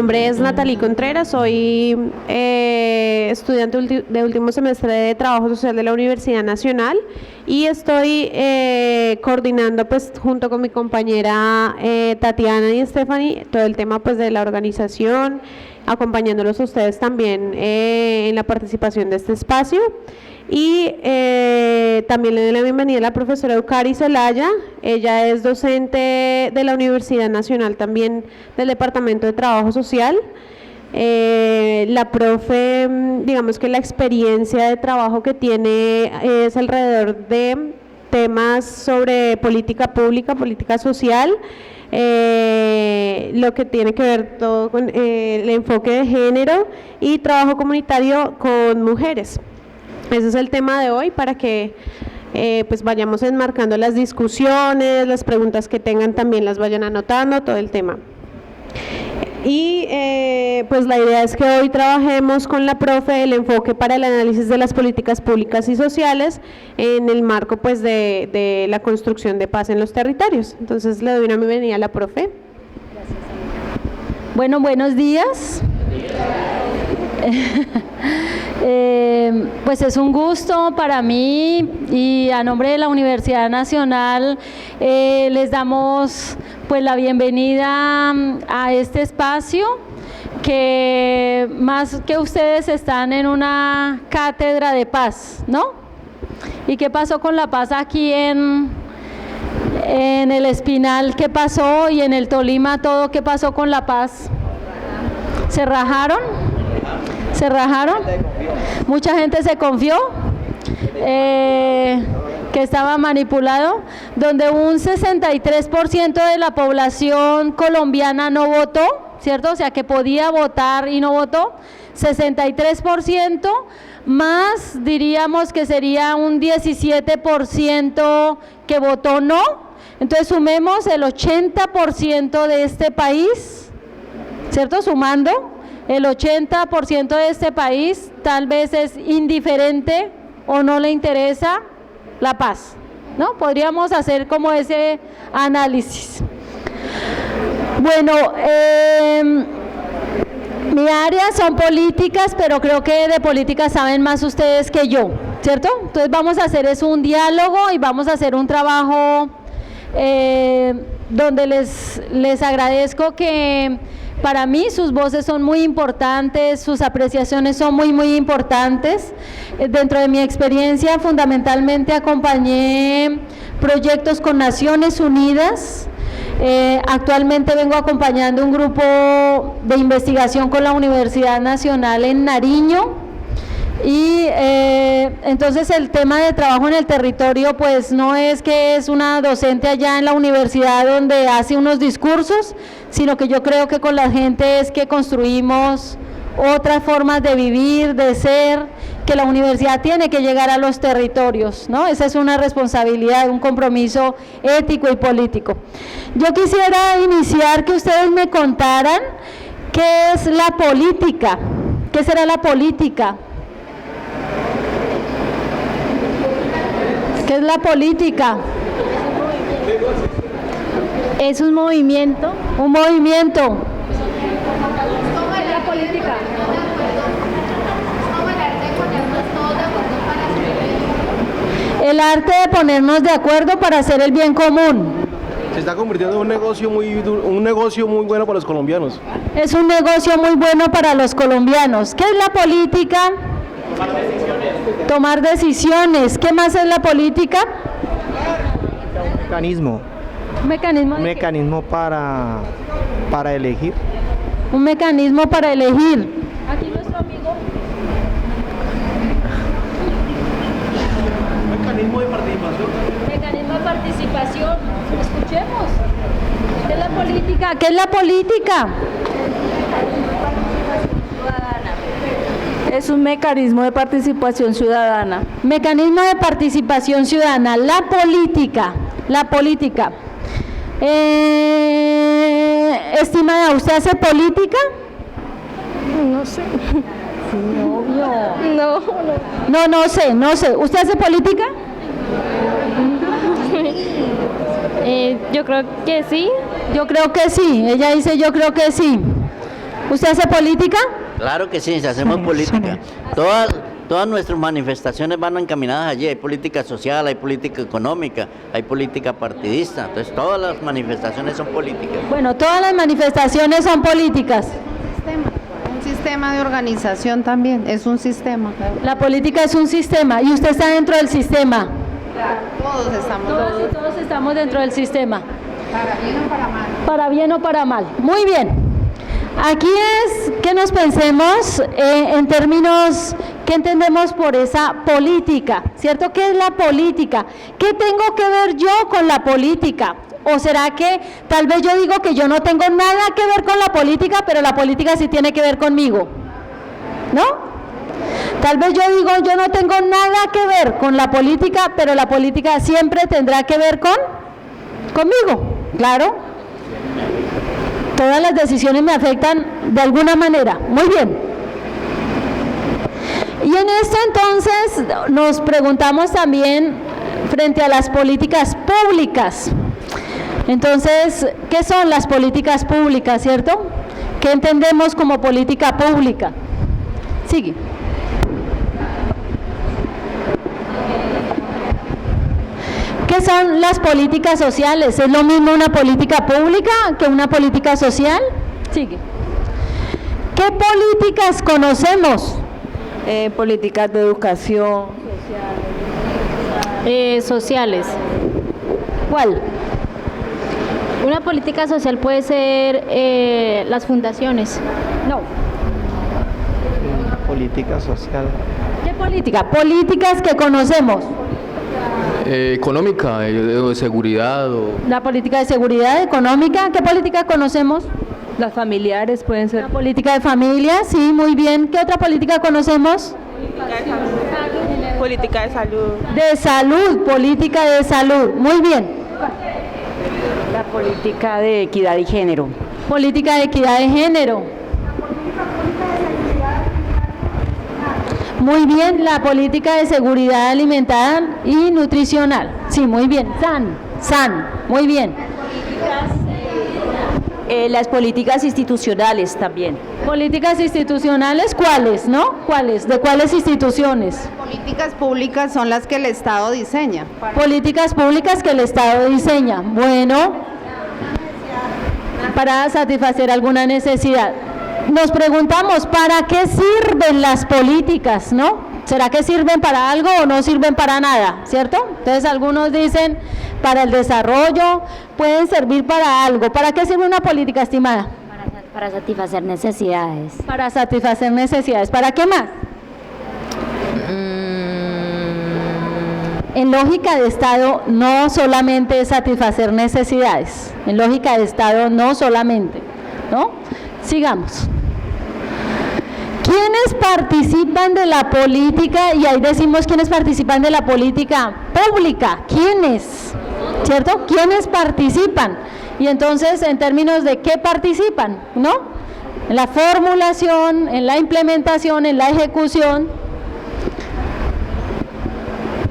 nombre es Natalie Contreras, soy estudiante de último semestre de Trabajo Social de la Universidad Nacional y estoy coordinando pues junto con mi compañera Tatiana y Stephanie todo el tema pues de la organización, acompañándolos a ustedes también en la participación de este espacio. Y también le doy la bienvenida a la profesora Eucari Zelaya. Ella es docente de la Universidad Nacional, también del Departamento de Trabajo Social. La profe, digamos que la experiencia de trabajo que tiene es alrededor de temas sobre política pública, política social, lo que tiene que ver todo con el enfoque de género y trabajo comunitario con mujeres. Ese es el tema de hoy para que pues vayamos enmarcando las discusiones, las preguntas que tengan también las vayan anotando, todo el tema. Y pues la idea es que hoy trabajemos con la profe el enfoque para el análisis de las políticas públicas y sociales en el marco pues de la construcción de paz en los territorios. Entonces le doy una bienvenida a la profe. Bueno, buenos días. Pues es un gusto para mí y a nombre de la Universidad Nacional les damos pues la bienvenida a este espacio que más que ustedes están en una cátedra de paz, ¿no? ¿Y qué pasó con la paz aquí en el Espinal? ¿Qué pasó? Y en el Tolima todo, ¿qué pasó con la paz? ¿Se rajaron? ¿Se rajaron? Mucha gente se confió que estaba manipulado, donde un 63% de la población colombiana no votó, ¿cierto? O sea, que podía votar y no votó, 63%, más diríamos que sería un 17% que votó no. Entonces sumemos el 80% de este país, ¿cierto? Sumando, el 80% de este país tal vez es indiferente o no le interesa la paz, ¿no? Podríamos hacer como ese análisis. Bueno, mi área son políticas, pero creo que de políticas saben más ustedes que yo, ¿cierto? Entonces vamos a hacer es un diálogo y vamos a hacer un trabajo donde les agradezco que para mí sus voces son muy importantes, sus apreciaciones son muy importantes. Dentro de mi experiencia fundamentalmente acompañé proyectos con Naciones Unidas. Actualmente vengo acompañando un grupo de investigación con la Universidad Nacional en Nariño. Y entonces el tema de trabajo en el territorio pues no es que es una docente allá en la universidad donde hace unos discursos, sino que yo creo que con la gente es que construimos otras formas de vivir, de ser, que la universidad tiene que llegar a los territorios, ¿no? Esa es una responsabilidad, un compromiso ético y político. Yo quisiera iniciar que ustedes me contaran qué es la política, qué será la política. ¿Qué es la política? Es un movimiento. Un movimiento. ¿Qué es la política? El arte de ponernos de acuerdo para hacer el bien común. Se está convirtiendo en un negocio muy bueno para los colombianos. Es un negocio muy bueno para los colombianos. ¿Qué es la política? Tomar decisiones. ¿Qué más es la política? Un mecanismo. ¿Un mecanismo? Un mecanismo para elegir. Un mecanismo para elegir. Aquí nuestro amigo. Mecanismo de participación. Mecanismo de participación. Escuchemos. ¿Qué es la política? ¿Qué es la política? Es un mecanismo de participación ciudadana. Mecanismo de participación ciudadana. La política. La política. Estimada, ¿usted hace política? No sé. No sé. ¿Usted hace política? Yo creo que sí. Yo creo que sí. Ella dice yo creo que sí. ¿Usted hace política? Claro que sí, hacemos política. Todas nuestras manifestaciones van encaminadas allí. Hay política social, hay política económica, hay política partidista. Entonces todas las manifestaciones son políticas. Bueno, todas las manifestaciones son políticas. Un sistema de organización también, es un sistema. La política es un sistema y usted está dentro del sistema. Todos estamos. Todos estamos dentro del sistema. Para bien o para mal. Para bien o para mal. Muy bien. Aquí es que nos pensemos en términos, ¿qué entendemos por esa política? ¿Cierto? ¿Qué es la política? ¿Qué tengo que ver yo con la política? ¿O será que tal vez yo digo que yo no tengo nada que ver con la política, pero la política sí tiene que ver conmigo? ¿No? Tal vez yo digo yo no tengo nada que ver con la política, pero la política siempre tendrá que ver conmigo. Claro. Todas las decisiones me afectan de alguna manera. Muy bien. Y en esto entonces nos preguntamos también frente a las políticas públicas. Entonces, ¿qué son las políticas públicas, cierto? ¿Qué entendemos como política pública? Sigue. ¿Qué son las políticas sociales? ¿Es lo mismo una política pública que una política social? Sigue. ¿Qué políticas conocemos? Políticas de educación. Sociales. ¿Cuál? Una política social puede ser las fundaciones. No. Política social. ¿Qué política? Políticas que conocemos. Económica, de seguridad o... La política de seguridad económica. ¿Qué política conocemos? Las familiares pueden ser. La política de familia, sí, muy bien. ¿Qué otra política conocemos? Política de salud. De salud, política de salud. Muy bien. La política de equidad y género. Política de equidad de género. Muy bien, la política de seguridad alimentar y nutricional. Sí, muy bien. SAN, muy bien. Las políticas institucionales también. Políticas institucionales, ¿cuáles, no? ¿Cuáles? ¿De cuáles instituciones? Políticas públicas son las que el Estado diseña. Políticas públicas que el Estado diseña. Bueno, para satisfacer alguna necesidad. Nos preguntamos, ¿para qué sirven las políticas, no? ¿Será que sirven para algo o no sirven para nada, cierto? Entonces algunos dicen para el desarrollo, pueden servir para algo. ¿Para qué sirve una política, estimada? Para satisfacer necesidades. Para satisfacer necesidades. ¿Para qué más? En lógica de Estado no solamente es satisfacer necesidades. En lógica de Estado no solamente, ¿no? Sigamos. ¿Quiénes participan de la política? Y ahí decimos quiénes participan de la política pública. ¿Quiénes? ¿Cierto? ¿Quiénes participan? Y entonces, en términos de qué participan, ¿no? En la formulación, en la implementación, en la ejecución.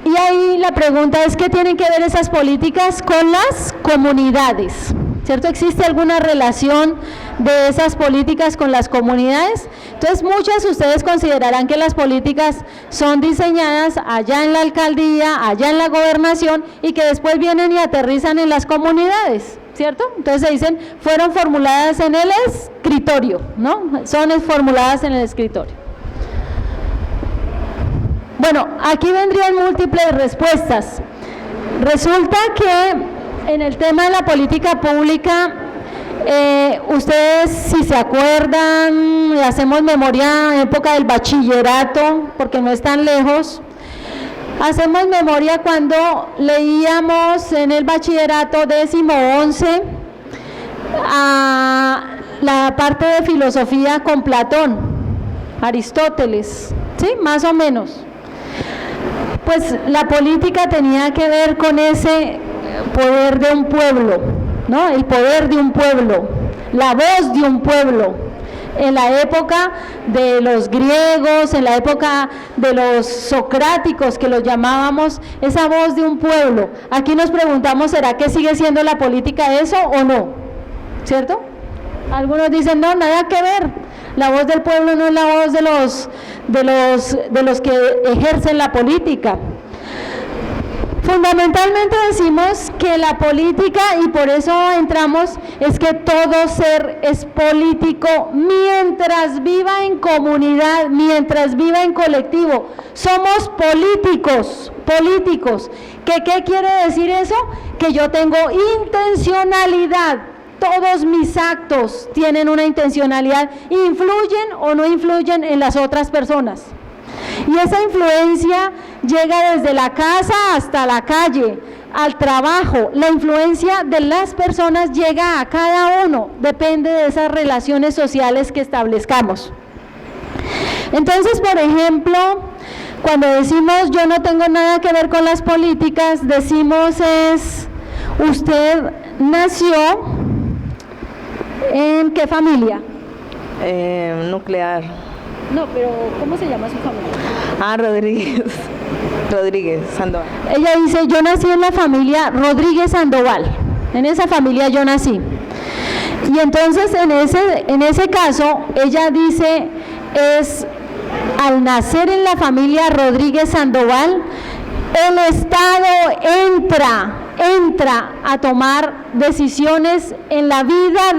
Y ahí la pregunta es, ¿qué tienen que ver esas políticas con las comunidades? ¿Cierto? ¿Existe alguna relación de esas políticas con las comunidades? Entonces, muchas de ustedes considerarán que las políticas son diseñadas allá en la alcaldía, allá en la gobernación, y que después vienen y aterrizan en las comunidades, ¿cierto? Entonces se dicen, fueron formuladas en el escritorio, ¿no? Son formuladas en el escritorio. Bueno, aquí vendrían múltiples respuestas. Resulta que en el tema de la política pública, ustedes, si se acuerdan, hacemos memoria en época del bachillerato, porque no es tan lejos, hacemos memoria cuando leíamos en el bachillerato 10º, 11, a la parte de filosofía con Platón, Aristóteles, ¿sí? Más o menos. Pues la política tenía que ver con ese poder de un pueblo, ¿no? El poder de un pueblo, la voz de un pueblo. En la época de los griegos, en la época de los socráticos, que los llamábamos, esa voz de un pueblo. Aquí nos preguntamos, ¿será que sigue siendo la política eso o no? ¿Cierto? Algunos dicen, no, nada que ver. La voz del pueblo no es la voz de los que ejercen la política. Fundamentalmente decimos que la política, y por eso entramos, es que todo ser es político mientras viva en comunidad, mientras viva en colectivo. Somos políticos. ¿Qué quiere decir eso? Que yo tengo intencionalidad. Todos mis actos tienen una intencionalidad, influyen o no influyen en las otras personas. Y esa influencia llega desde la casa hasta la calle, al trabajo. La influencia de las personas llega a cada uno, depende de esas relaciones sociales que establezcamos. Entonces, por ejemplo, cuando decimos yo no tengo nada que ver con las políticas, decimos es, usted nació ¿en qué familia? Nuclear. No, pero ¿cómo se llama su familia? Rodríguez Sandoval. Ella dice, yo nací en la familia Rodríguez Sandoval, en esa familia yo nací. Y entonces en ese caso, ella dice, es al nacer en la familia Rodríguez Sandoval, el Estado entra a tomar decisiones en la vida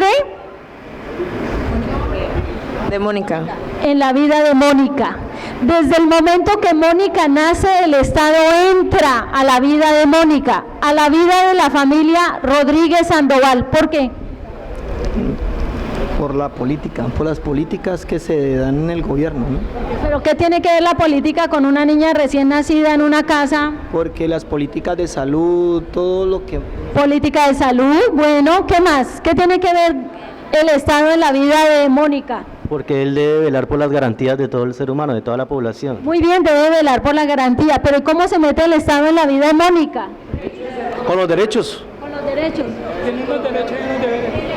de Mónica. En la vida de Mónica. Desde el momento que Mónica nace, el Estado entra a la vida de Mónica, a la vida de la familia Rodríguez Sandoval. ¿Por qué? Por la política, por las políticas que se dan en el gobierno, ¿no? ¿Pero qué tiene que ver la política con una niña recién nacida en una casa? Porque las políticas de salud, todo lo que... Política de salud, bueno, ¿qué más? ¿Qué tiene que ver el Estado en la vida de Mónica? Porque él debe velar por las garantías de todo el ser humano, de toda la población. Muy bien, debe velar por la garantía, pero ¿cómo se mete el Estado en la vida de Mónica? Con los derechos. Con los derechos.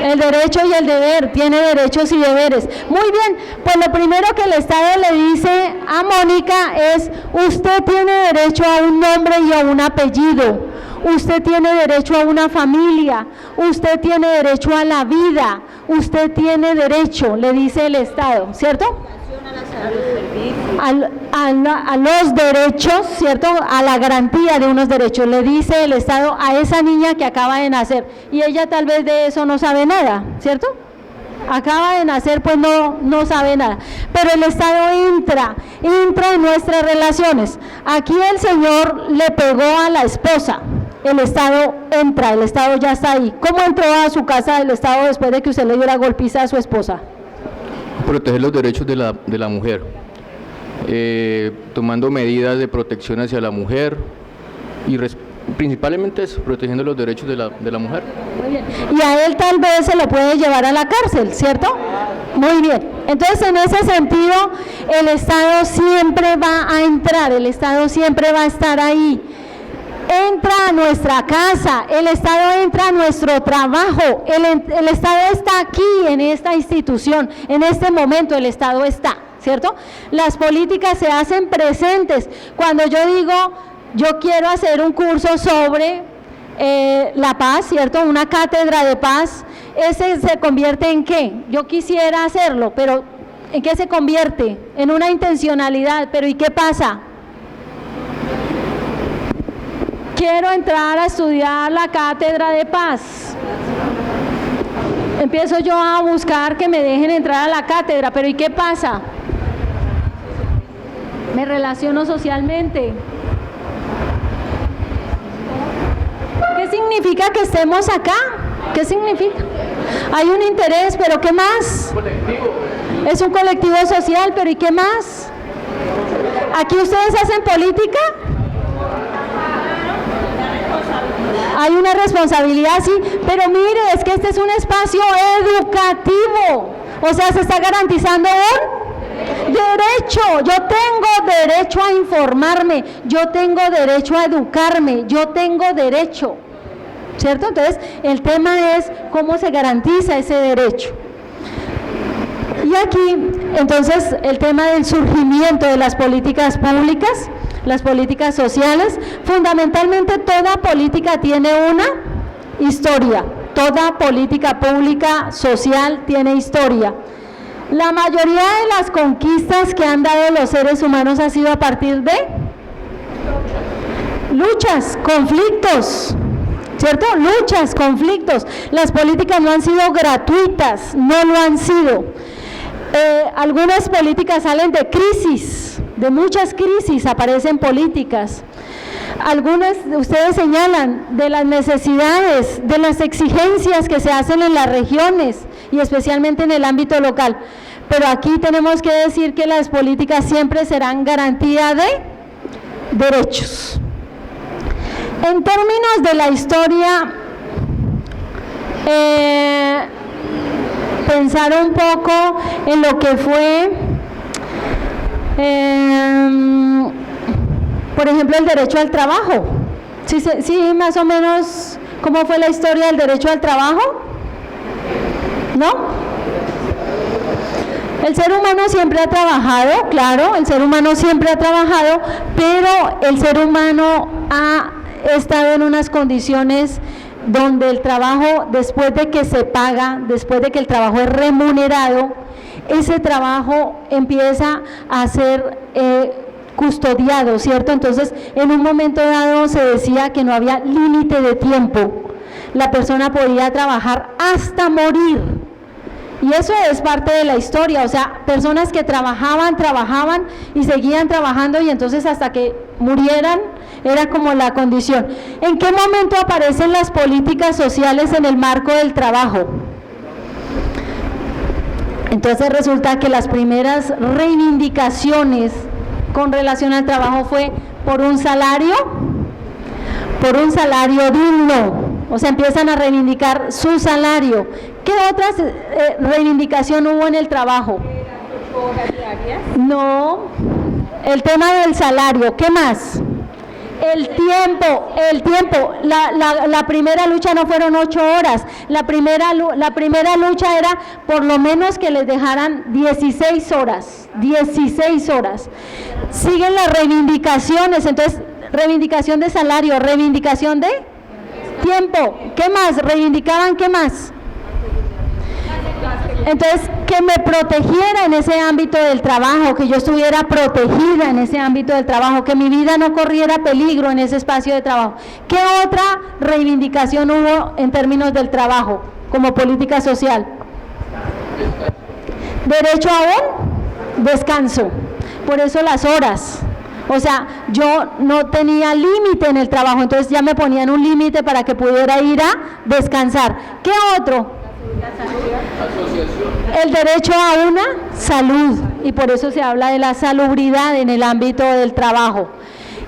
El derecho y el deber, tiene derechos y deberes. Muy bien, pues lo primero que el Estado le dice a Mónica es, usted tiene derecho a un nombre y a un apellido, usted tiene derecho a una familia, usted tiene derecho a la vida, usted tiene derecho, le dice el Estado, ¿cierto? A los derechos, ¿cierto? A la garantía de unos derechos, le dice el Estado a esa niña que acaba de nacer, y ella tal vez de eso no sabe nada, ¿cierto? Acaba de nacer, pues no sabe nada, pero el Estado entra en nuestras relaciones. Aquí el señor le pegó a la esposa, el Estado entra, el Estado ya está ahí. ¿Cómo entró a su casa el Estado después de que usted le diera golpiza a su esposa? Proteger los derechos de la mujer, tomando medidas de protección hacia la mujer y principalmente eso, protegiendo los derechos de la mujer. Muy bien. Y a él tal vez se lo puede llevar a la cárcel, ¿cierto? Muy bien. Entonces, en ese sentido, el Estado siempre va a entrar, el Estado siempre va a estar ahí. Entra a nuestra casa, el Estado entra a nuestro trabajo, el Estado está aquí en esta institución, en este momento el Estado está, ¿cierto? Las políticas se hacen presentes. Cuando yo digo, yo quiero hacer un curso sobre la paz, ¿cierto? Una cátedra de paz, ¿ese se convierte en qué? Yo quisiera hacerlo, pero ¿en qué se convierte? En una intencionalidad, pero ¿y qué pasa? Quiero entrar a estudiar la cátedra de paz. Empiezo yo a buscar que me dejen entrar a la cátedra, pero ¿y qué pasa? Me relaciono socialmente. ¿Qué significa que estemos acá? ¿Qué significa? Hay un interés, pero ¿qué más? Es un colectivo social, pero ¿y qué más? ¿Aquí ustedes hacen política? Hay una responsabilidad, sí, pero mire, es que este es un espacio educativo, o sea, se está garantizando un derecho. Yo tengo derecho a informarme, yo tengo derecho a educarme, yo tengo derecho, ¿cierto? Entonces, el tema es cómo se garantiza ese derecho. Y aquí, entonces, el tema del surgimiento de las políticas públicas, las políticas sociales, fundamentalmente toda política tiene una historia, toda política pública social tiene historia. La mayoría de las conquistas que han dado los seres humanos ha sido a partir de luchas, conflictos, ¿cierto? Luchas, conflictos. Las políticas no han sido gratuitas, no lo han sido. Algunas políticas salen de crisis, de muchas crisis aparecen políticas. Algunas, ustedes señalan, de las necesidades, de las exigencias que se hacen en las regiones y especialmente en el ámbito local. Pero aquí tenemos que decir que las políticas siempre serán garantía de derechos. En términos de la historia, pensar un poco en lo que fue, por ejemplo, el derecho al trabajo. Sí, más o menos, ¿cómo fue la historia del derecho al trabajo? ¿No? El ser humano siempre ha trabajado, claro, el ser humano siempre ha trabajado, pero el ser humano ha estado en unas condiciones donde el trabajo, después de que se paga, después de que el trabajo es remunerado, ese trabajo empieza a ser custodiado, ¿cierto? Entonces, en un momento dado se decía que no había límite de tiempo. La persona podía trabajar hasta morir. Y eso es parte de la historia, o sea, personas que trabajaban y seguían trabajando y entonces hasta que murieran era como la condición. ¿En qué momento aparecen las políticas sociales en el marco del trabajo? Entonces resulta que las primeras reivindicaciones con relación al trabajo fue por un salario digno. O sea, empiezan a reivindicar su salario. ¿Qué otras reivindicación hubo en el trabajo? No, el tema del salario. ¿Qué más? El tiempo. La primera lucha no fueron 8 horas. La primera lucha era por lo menos que les dejaran 16 horas. 16 horas. Siguen las reivindicaciones. Entonces, reivindicación de salario, reivindicación de tiempo. ¿Qué más? ¿Reivindicaban qué más? Entonces, que me protegiera en ese ámbito del trabajo, que yo estuviera protegida en ese ámbito del trabajo, que mi vida no corriera peligro en ese espacio de trabajo. ¿Qué otra reivindicación hubo en términos del trabajo como política social? Derecho a un descanso. Por eso las horas. O sea, yo no tenía límite en el trabajo, entonces ya me ponían un límite para que pudiera ir a descansar. ¿Qué otro? El derecho a una salud, y por eso se habla de la salubridad en el ámbito del trabajo.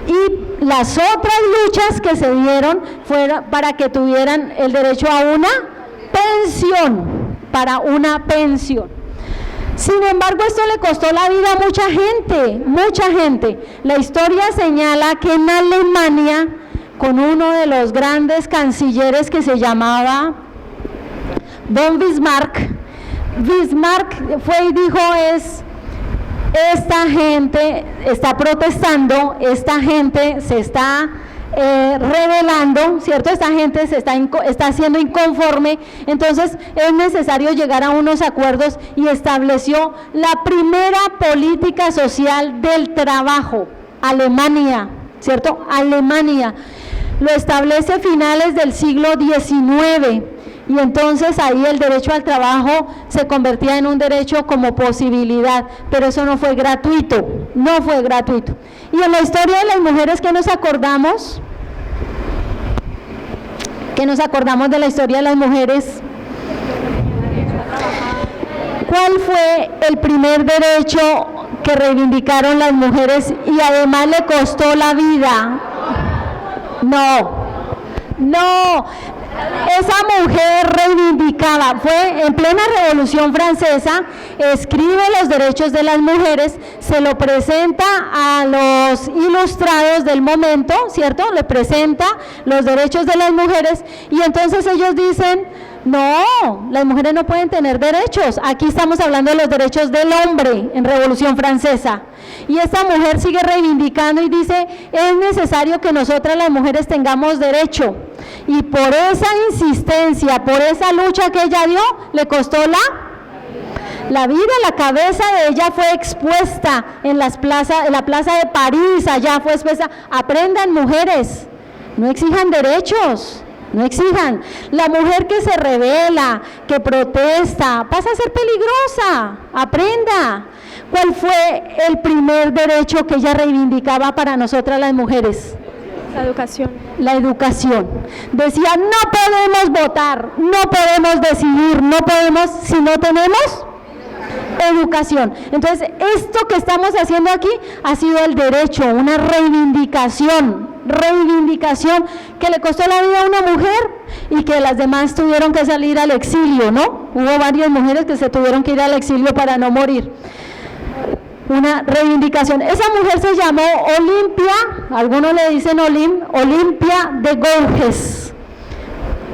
Y las otras luchas que se dieron fueron para que tuvieran el derecho a una pensión, para una pensión. Sin embargo, esto le costó la vida a mucha gente, mucha gente. La historia señala que en Alemania, con uno de los grandes cancilleres que se llamaba Von Bismarck, Bismarck fue y dijo, esta gente está protestando, esta gente se está rebelando, ¿cierto? Esta gente se está siendo inconforme, entonces es necesario llegar a unos acuerdos y estableció la primera política social del trabajo, Alemania, ¿cierto? Alemania lo establece a finales del siglo XIX. Y entonces ahí el derecho al trabajo se convertía en un derecho como posibilidad, pero eso no fue gratuito, no fue gratuito. Y en la historia de las mujeres, ¿qué nos acordamos? ¿Qué nos acordamos de la historia de las mujeres? ¿Cuál fue el primer derecho que reivindicaron las mujeres y además le costó la vida? No. Esa mujer reivindicaba, fue en plena Revolución Francesa, escribe los derechos de las mujeres, se lo presenta a los ilustrados del momento, ¿cierto? Le presenta los derechos de las mujeres y entonces ellos dicen, no, las mujeres no pueden tener derechos. Aquí estamos hablando de los derechos del hombre en Revolución Francesa. Y esta mujer sigue reivindicando y dice, es necesario que nosotras las mujeres tengamos derecho. Y por esa insistencia, por esa lucha que ella dio, le costó La vida, la cabeza de ella fue expuesta en la plaza de París, allá fue expuesta. Aprendan, mujeres, no exijan derechos, no exijan. La mujer que se rebela, que protesta, pasa a ser peligrosa, aprenda. ¿Cuál fue el primer derecho que ella reivindicaba para nosotras las mujeres? La educación. La educación. Decía, no podemos votar, no podemos decidir, no podemos si no tenemos educación. Entonces, esto que estamos haciendo aquí ha sido el derecho, una reivindicación que le costó la vida a una mujer y que las demás tuvieron que salir al exilio, ¿no? Hubo varias mujeres que se tuvieron que ir al exilio para no morir. Una reivindicación. Esa mujer se llamó Olimpia, algunos le dicen Olimpia de Gouges,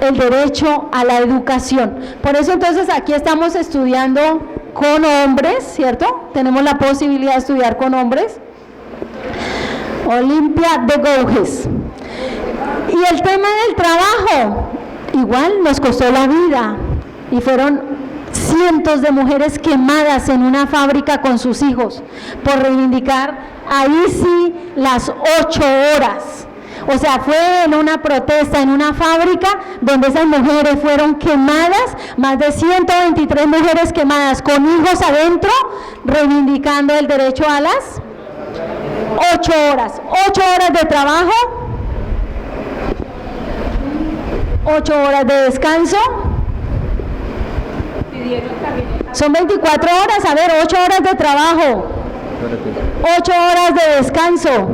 el derecho a la educación. Por eso entonces aquí estamos estudiando con hombres, ¿cierto? Tenemos la posibilidad de estudiar con hombres. Olimpia de Gouges. Y el tema del trabajo, igual nos costó la vida y fueron cientos de mujeres quemadas en una fábrica con sus hijos por reivindicar ahí sí las 8 horas. O sea, fue en una protesta en una fábrica donde esas mujeres fueron quemadas, más de 123 mujeres quemadas con hijos adentro, reivindicando el derecho a las 8 horas. 8 horas de trabajo, 8 horas de descanso. Son 24 horas, a ver, 8 horas de trabajo, 8 horas de descanso.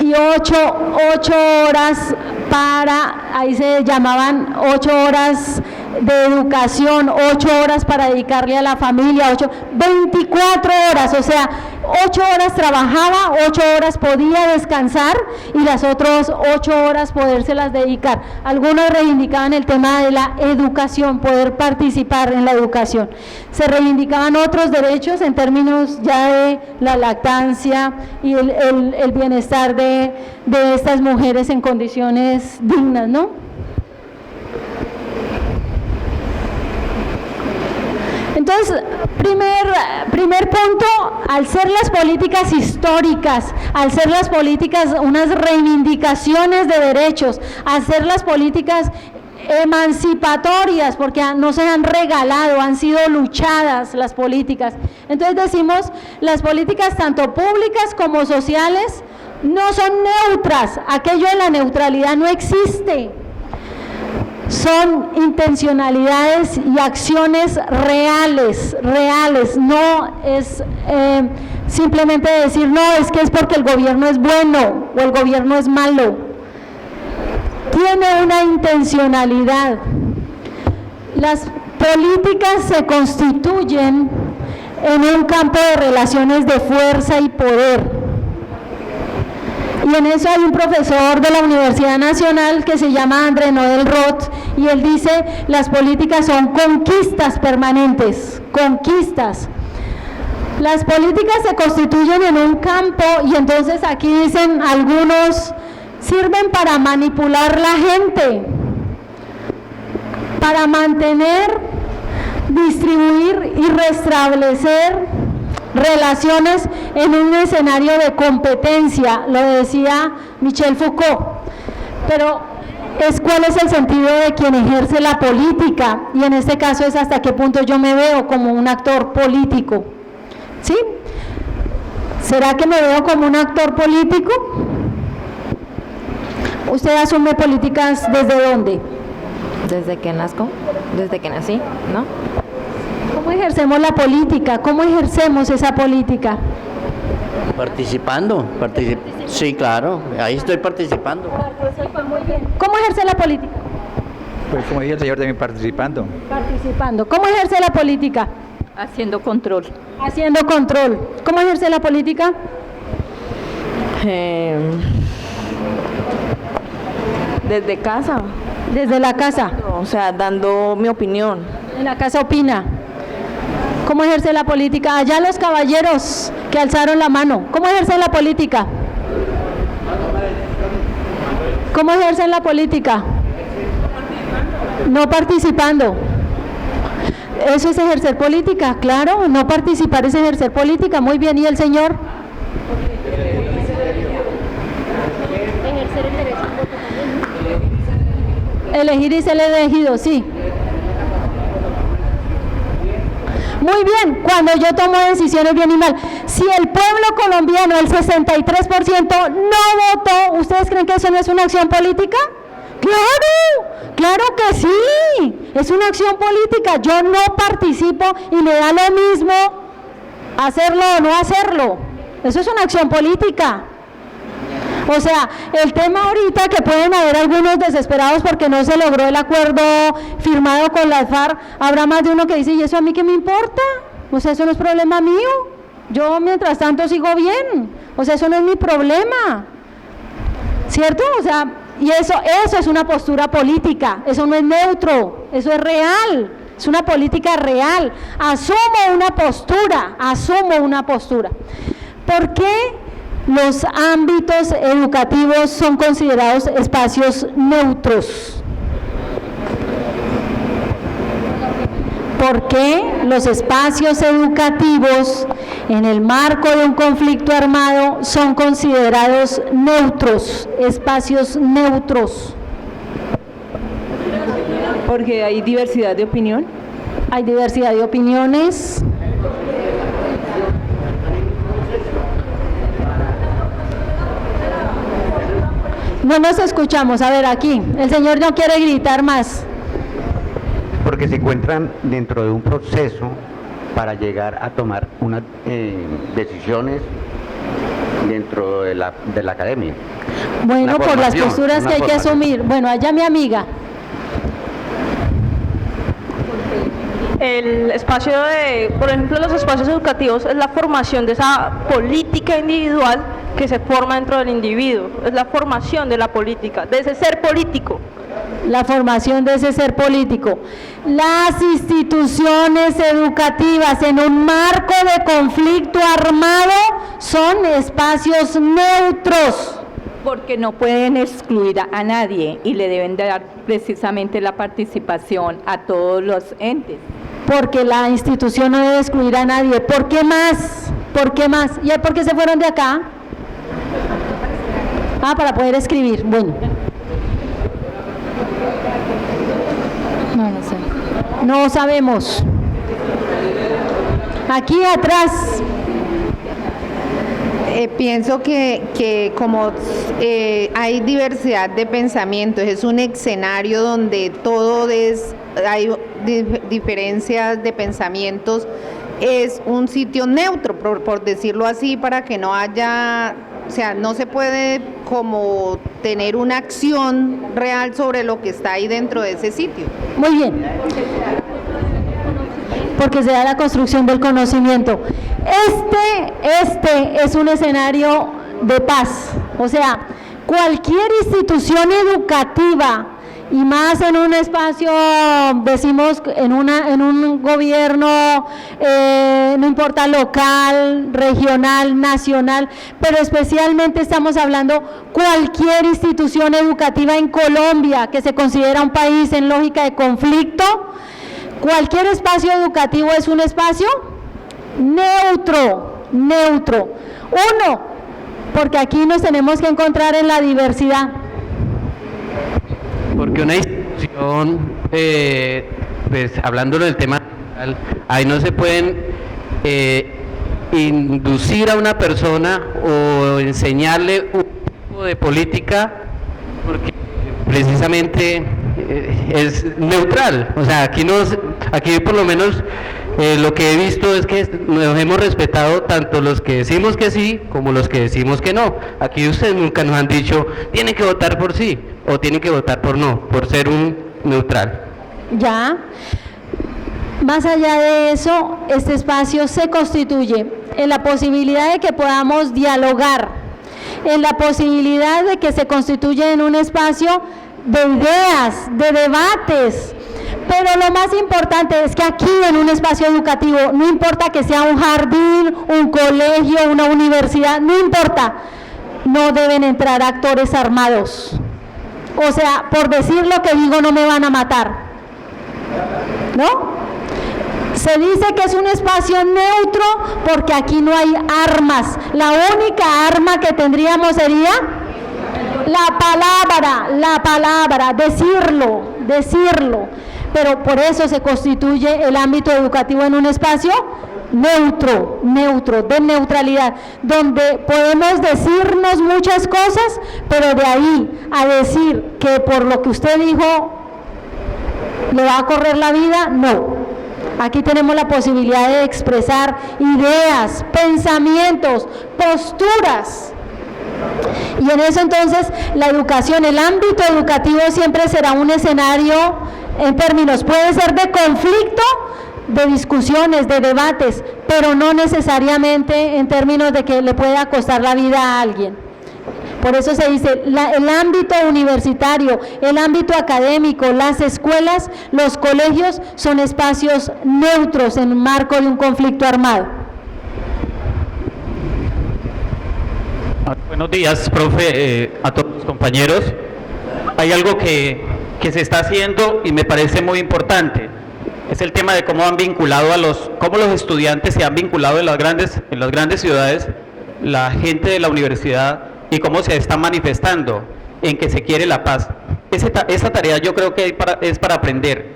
Y 8 horas para, ahí se llamaban 8 horas de educación, 8 horas para dedicarle a la familia, 24 horas, o sea, 8 horas trabajaba, 8 horas podía descansar y las otras 8 horas podérselas dedicar. Algunos reivindicaban el tema de la educación, poder participar en la educación. Se reivindicaban otros derechos en términos ya de la lactancia y el bienestar de estas mujeres en condiciones dignas, ¿no? Entonces, primer punto, al ser las políticas históricas, al ser las políticas unas reivindicaciones de derechos, al ser las políticas emancipatorias, porque no se han regalado, han sido luchadas las políticas. Entonces decimos, las políticas tanto públicas como sociales no son neutras, aquello de la neutralidad no existe. Son intencionalidades y acciones reales, no es simplemente decir, no, es que es porque el gobierno es bueno o el gobierno es malo. Tiene una intencionalidad. Las políticas se constituyen en un campo de relaciones de fuerza y poder. Y en eso hay un profesor de la Universidad Nacional que se llama André Noel Roth, y él dice, las políticas son conquistas permanentes, conquistas. Las políticas se constituyen en un campo, y entonces aquí dicen algunos, sirven para manipular la gente, para mantener, distribuir y restablecer relaciones en un escenario de competencia, lo decía Michel Foucault. Pero ¿cuál es el sentido de quien ejerce la política? Y en este caso es hasta qué punto yo me veo como un actor político. ¿Sí? ¿Será que me veo como un actor político? ¿Usted asume políticas desde dónde? Desde que nazco, desde que nací, ¿no? ¿Cómo ejercemos la política? ¿Cómo ejercemos esa política? Participando, sí, claro, ahí estoy participando. ¿Cómo ejerce la política? Pues como dice el señor, también participando. Participando. ¿Cómo ejerce la política? Haciendo control. Haciendo control. ¿Cómo ejerce la política? Desde casa. Desde la casa. O sea, dando mi opinión. En la casa opina. ¿Cómo ejerce la política? Allá los caballeros que alzaron la mano. ¿Cómo ejercen la política? ¿Cómo ejercen la política? No participando. Eso es ejercer política, claro, no participar es ejercer política. Muy bien, ¿y el señor? Ejercer el derecho al voto también. Elegir y ser elegido, sí. Muy bien, cuando yo tomo decisiones bien y mal. Si el pueblo colombiano, el 63%, no votó, ¿ustedes creen que eso no es una acción política? ¡Claro! ¡Claro que sí! Es una acción política. Yo no participo y me da lo mismo hacerlo o no hacerlo. Eso es una acción política. O sea, el tema ahorita que pueden haber algunos desesperados porque no se logró el acuerdo firmado con las FARC, habrá más de uno que dice, ¿y eso a mí qué me importa? O sea, eso no es problema mío. Yo mientras tanto sigo bien. O sea, eso no es mi problema. ¿Cierto? O sea, y eso es una postura política. Eso no es neutro, eso es real. Es una política real. Asumo una postura. ¿Por qué los ámbitos educativos son considerados espacios neutros? ¿Por qué los espacios educativos en el marco de un conflicto armado son considerados neutros, espacios neutros? Porque hay diversidad de opinión. Hay diversidad de opiniones. No nos escuchamos. A ver, aquí, el señor no quiere gritar más. Porque se encuentran dentro de un proceso para llegar a tomar unas decisiones dentro de la academia. Bueno, por las posturas que hay que asumir. Bueno, allá mi amiga. El espacio por ejemplo, los espacios educativos es la formación de esa política individual que se forma dentro del individuo, es la formación de la política, de ese ser político. La formación de ese ser político. Las instituciones educativas en un marco de conflicto armado son espacios neutros. Porque no pueden excluir a nadie y le deben dar precisamente la participación a todos los entes. Porque la institución no debe excluir a nadie. ¿Por qué más? ¿Por qué más? ¿Y por qué se fueron de acá? Para poder escribir. Bueno. No sé. No sabemos. Aquí atrás. Pienso que como hay diversidad de pensamientos, es un escenario donde hay diferencias de pensamientos, es un sitio neutro, por decirlo así, para que no haya, o sea, no se puede como tener una acción real sobre lo que está ahí dentro de ese sitio. Muy bien. Porque se da la construcción del conocimiento. Este es un escenario de paz. O sea, cualquier institución educativa, y más en un espacio, decimos, en un gobierno, no importa, local, regional, nacional, pero especialmente estamos hablando cualquier institución educativa en Colombia, que se considera un país en lógica de conflicto. Cualquier espacio educativo es un espacio neutro. Uno, porque aquí nos tenemos que encontrar en la diversidad. Porque una institución, pues hablándolo del tema, ahí no se pueden inducir a una persona o enseñarle un tipo de política, porque precisamente es neutral. O sea, aquí por lo menos lo que he visto es que nos hemos respetado tanto los que decimos que sí como los que decimos que no. Aquí ustedes nunca nos han dicho tienen que votar por sí o tienen que votar por no, por ser un neutral. Ya. Más allá de eso, este espacio se constituye en la posibilidad de que podamos dialogar, en la posibilidad de que se constituya en un espacio de ideas, de debates. Pero lo más importante es que aquí en un espacio educativo, no importa que sea un jardín, un colegio, una universidad, no importa, no deben entrar actores armados. O sea, por decir lo que digo no me van a matar. ¿no? Se dice que es un espacio neutro porque aquí no hay armas. La única arma que tendríamos sería la palabra, decirlo. Pero por eso se constituye el ámbito educativo en un espacio neutro, de neutralidad, donde podemos decirnos muchas cosas, pero de ahí a decir que por lo que usted dijo le va a correr la vida, no. Aquí tenemos la posibilidad de expresar ideas, pensamientos, posturas. Y en eso entonces la educación, el ámbito educativo siempre será un escenario en términos, puede ser de conflicto, de discusiones, de debates, pero no necesariamente en términos de que le pueda costar la vida a alguien. Por eso se dice, el ámbito universitario, el ámbito académico, las escuelas, los colegios son espacios neutros en el marco de un conflicto armado. Buenos días, profe, a todos los compañeros. Hay algo que se está haciendo y me parece muy importante. Es el tema de cómo han vinculado cómo los estudiantes se han vinculado en las grandes ciudades, la gente de la universidad, y cómo se está manifestando en que se quiere la paz. Esa tarea yo creo que es para aprender.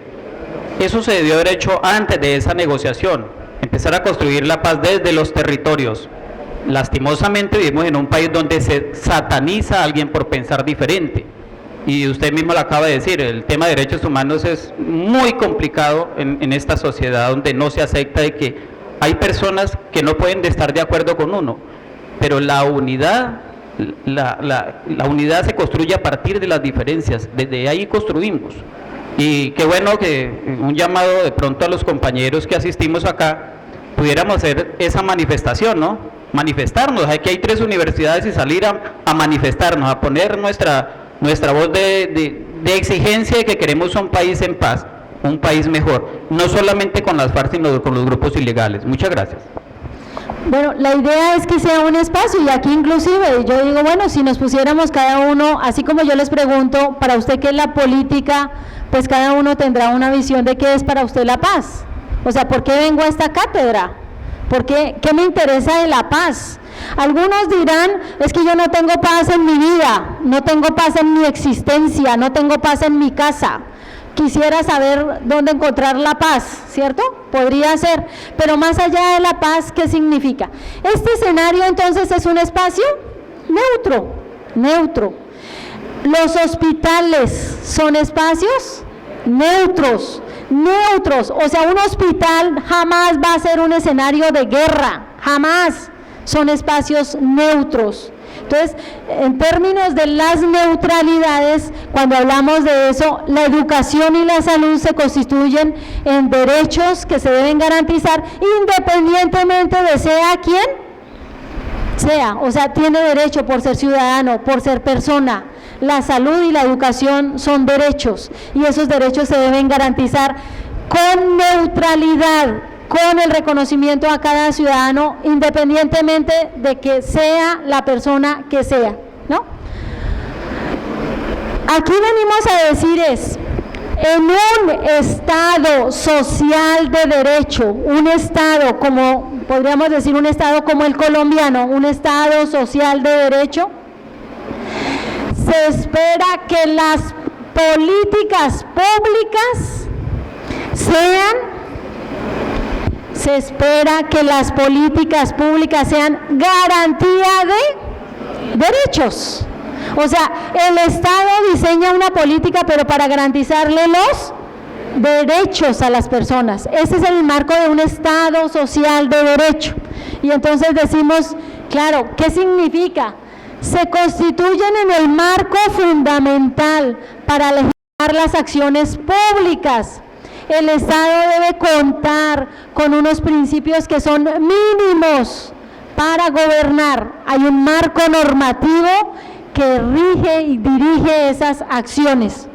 Eso se debió haber hecho antes de esa negociación, empezar a construir la paz desde los territorios. Lastimosamente vivimos en un país donde se sataniza a alguien por pensar diferente. Y usted mismo lo acaba de decir, el tema de derechos humanos es muy complicado en esta sociedad donde no se acepta de que hay personas que no pueden estar de acuerdo con uno, pero la unidad se construye a partir de las diferencias, desde ahí construimos. Y qué bueno que un llamado de pronto a los compañeros que asistimos acá, pudiéramos hacer esa manifestación, ¿no? Manifestarnos, aquí hay 3 universidades y salir a manifestarnos, a poner nuestra voz de exigencia de que queremos un país en paz, un país mejor, no solamente con las FARC, sino con los grupos ilegales. Muchas gracias. Bueno, la idea es que sea un espacio, y aquí inclusive yo digo, bueno, si nos pusiéramos cada uno, así como yo les pregunto, para usted qué es la política, pues cada uno tendrá una visión de qué es para usted la paz. O sea, ¿por qué vengo a esta cátedra? ¿Qué me interesa de la paz? Algunos dirán, es que yo no tengo paz en mi vida, no tengo paz en mi existencia, no tengo paz en mi casa. Quisiera saber dónde encontrar la paz, ¿cierto? Podría ser, pero más allá de la paz, ¿qué significa? Este escenario entonces es un espacio neutro. Los hospitales son espacios neutros, o sea, un hospital jamás va a ser un escenario de guerra, jamás, son espacios neutros. Entonces, en términos de las neutralidades, cuando hablamos de eso, la educación y la salud se constituyen en derechos que se deben garantizar independientemente de sea quien sea, o sea, tiene derecho por ser ciudadano, por ser persona. La salud y la educación son derechos y esos derechos se deben garantizar con neutralidad, con el reconocimiento a cada ciudadano, independientemente de que sea la persona que sea, ¿no? Aquí venimos a decir en un Estado social de derecho, un Estado como, podríamos decir un Estado como el colombiano, un Estado social de derecho, se espera que las políticas públicas sean garantía de derechos. O sea, el Estado diseña una política, pero para garantizarle los derechos a las personas. Ese es el marco de un Estado social de derecho. Y entonces decimos, claro, ¿qué significa? Se constituyen en el marco fundamental para legislar las acciones públicas. El Estado debe contar con unos principios que son mínimos para gobernar. Hay un marco normativo que rige y dirige esas acciones.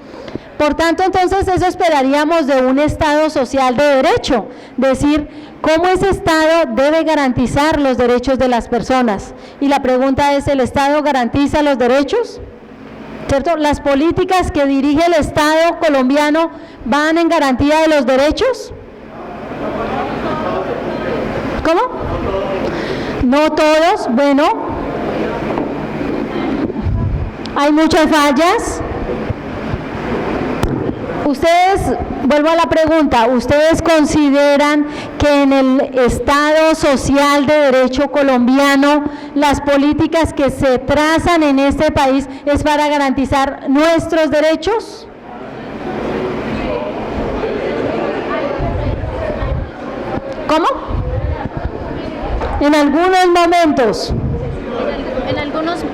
Por tanto, entonces, eso esperaríamos de un Estado social de derecho, decir cómo ese Estado debe garantizar los derechos de las personas. Y la pregunta es, ¿el Estado garantiza los derechos? ¿cierto? Las políticas que dirige el Estado colombiano van en garantía de los derechos. ¿Cómo? No todos, bueno, hay muchas fallas. Ustedes, vuelvo a la pregunta, ¿ustedes consideran que en el Estado social de derecho colombiano las políticas que se trazan en este país es para garantizar nuestros derechos? ¿Cómo? En algunos momentos.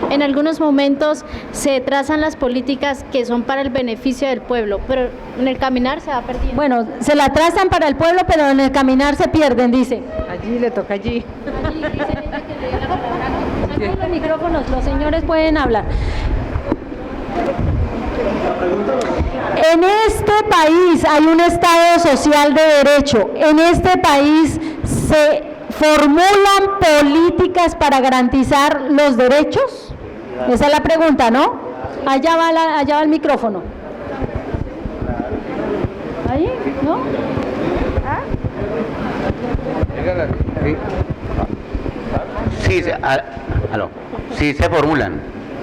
En algunos momentos se trazan las políticas que son para el beneficio del pueblo, pero en el caminar se va perdiendo. Bueno, se la trazan para el pueblo, pero en el caminar se pierden, dice. Allí le toca allí. Saquen los micrófonos, los señores pueden hablar. En este país hay un Estado social de derecho. En este país se formulan políticas para garantizar los derechos. Esa es la pregunta, ¿no? Allá va el micrófono. ¿Ahí? ¿No? ¿Ah? Sí se formulan.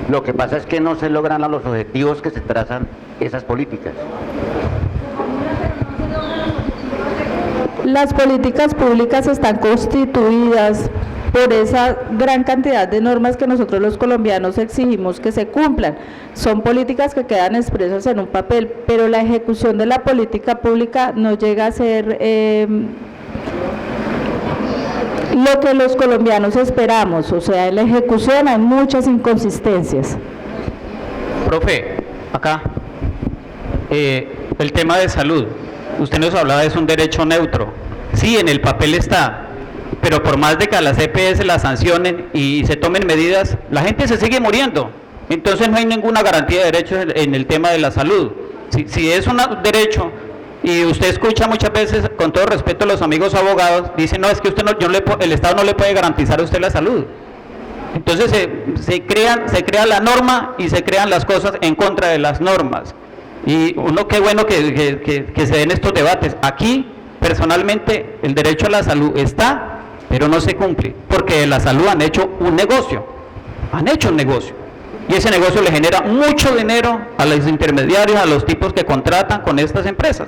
Lo que pasa es que no se logran a los objetivos que se trazan esas políticas. Las políticas públicas están constituidas por esa gran cantidad de normas que nosotros los colombianos exigimos que se cumplan. Son políticas que quedan expresas en un papel, pero la ejecución de la política pública no llega a ser lo que los colombianos esperamos. O sea, en la ejecución hay muchas inconsistencias. Profe, acá, el tema de salud. Usted nos hablaba de es un derecho neutro. Sí, en el papel está, pero por más de que a las EPS la sancionen y se tomen medidas, la gente se sigue muriendo. Entonces no hay ninguna garantía de derechos en el tema de la salud. Si es un derecho, y usted escucha muchas veces, con todo respeto a los amigos abogados, dicen, no, es que usted el Estado no le puede garantizar a usted la salud. Entonces se crea la norma y se crean las cosas en contra de las normas. Y qué bueno que se den estos debates. Aquí, personalmente, el derecho a la salud está, pero no se cumple, porque de la salud han hecho un negocio, y ese negocio le genera mucho dinero a los intermediarios, a los tipos que contratan con estas empresas.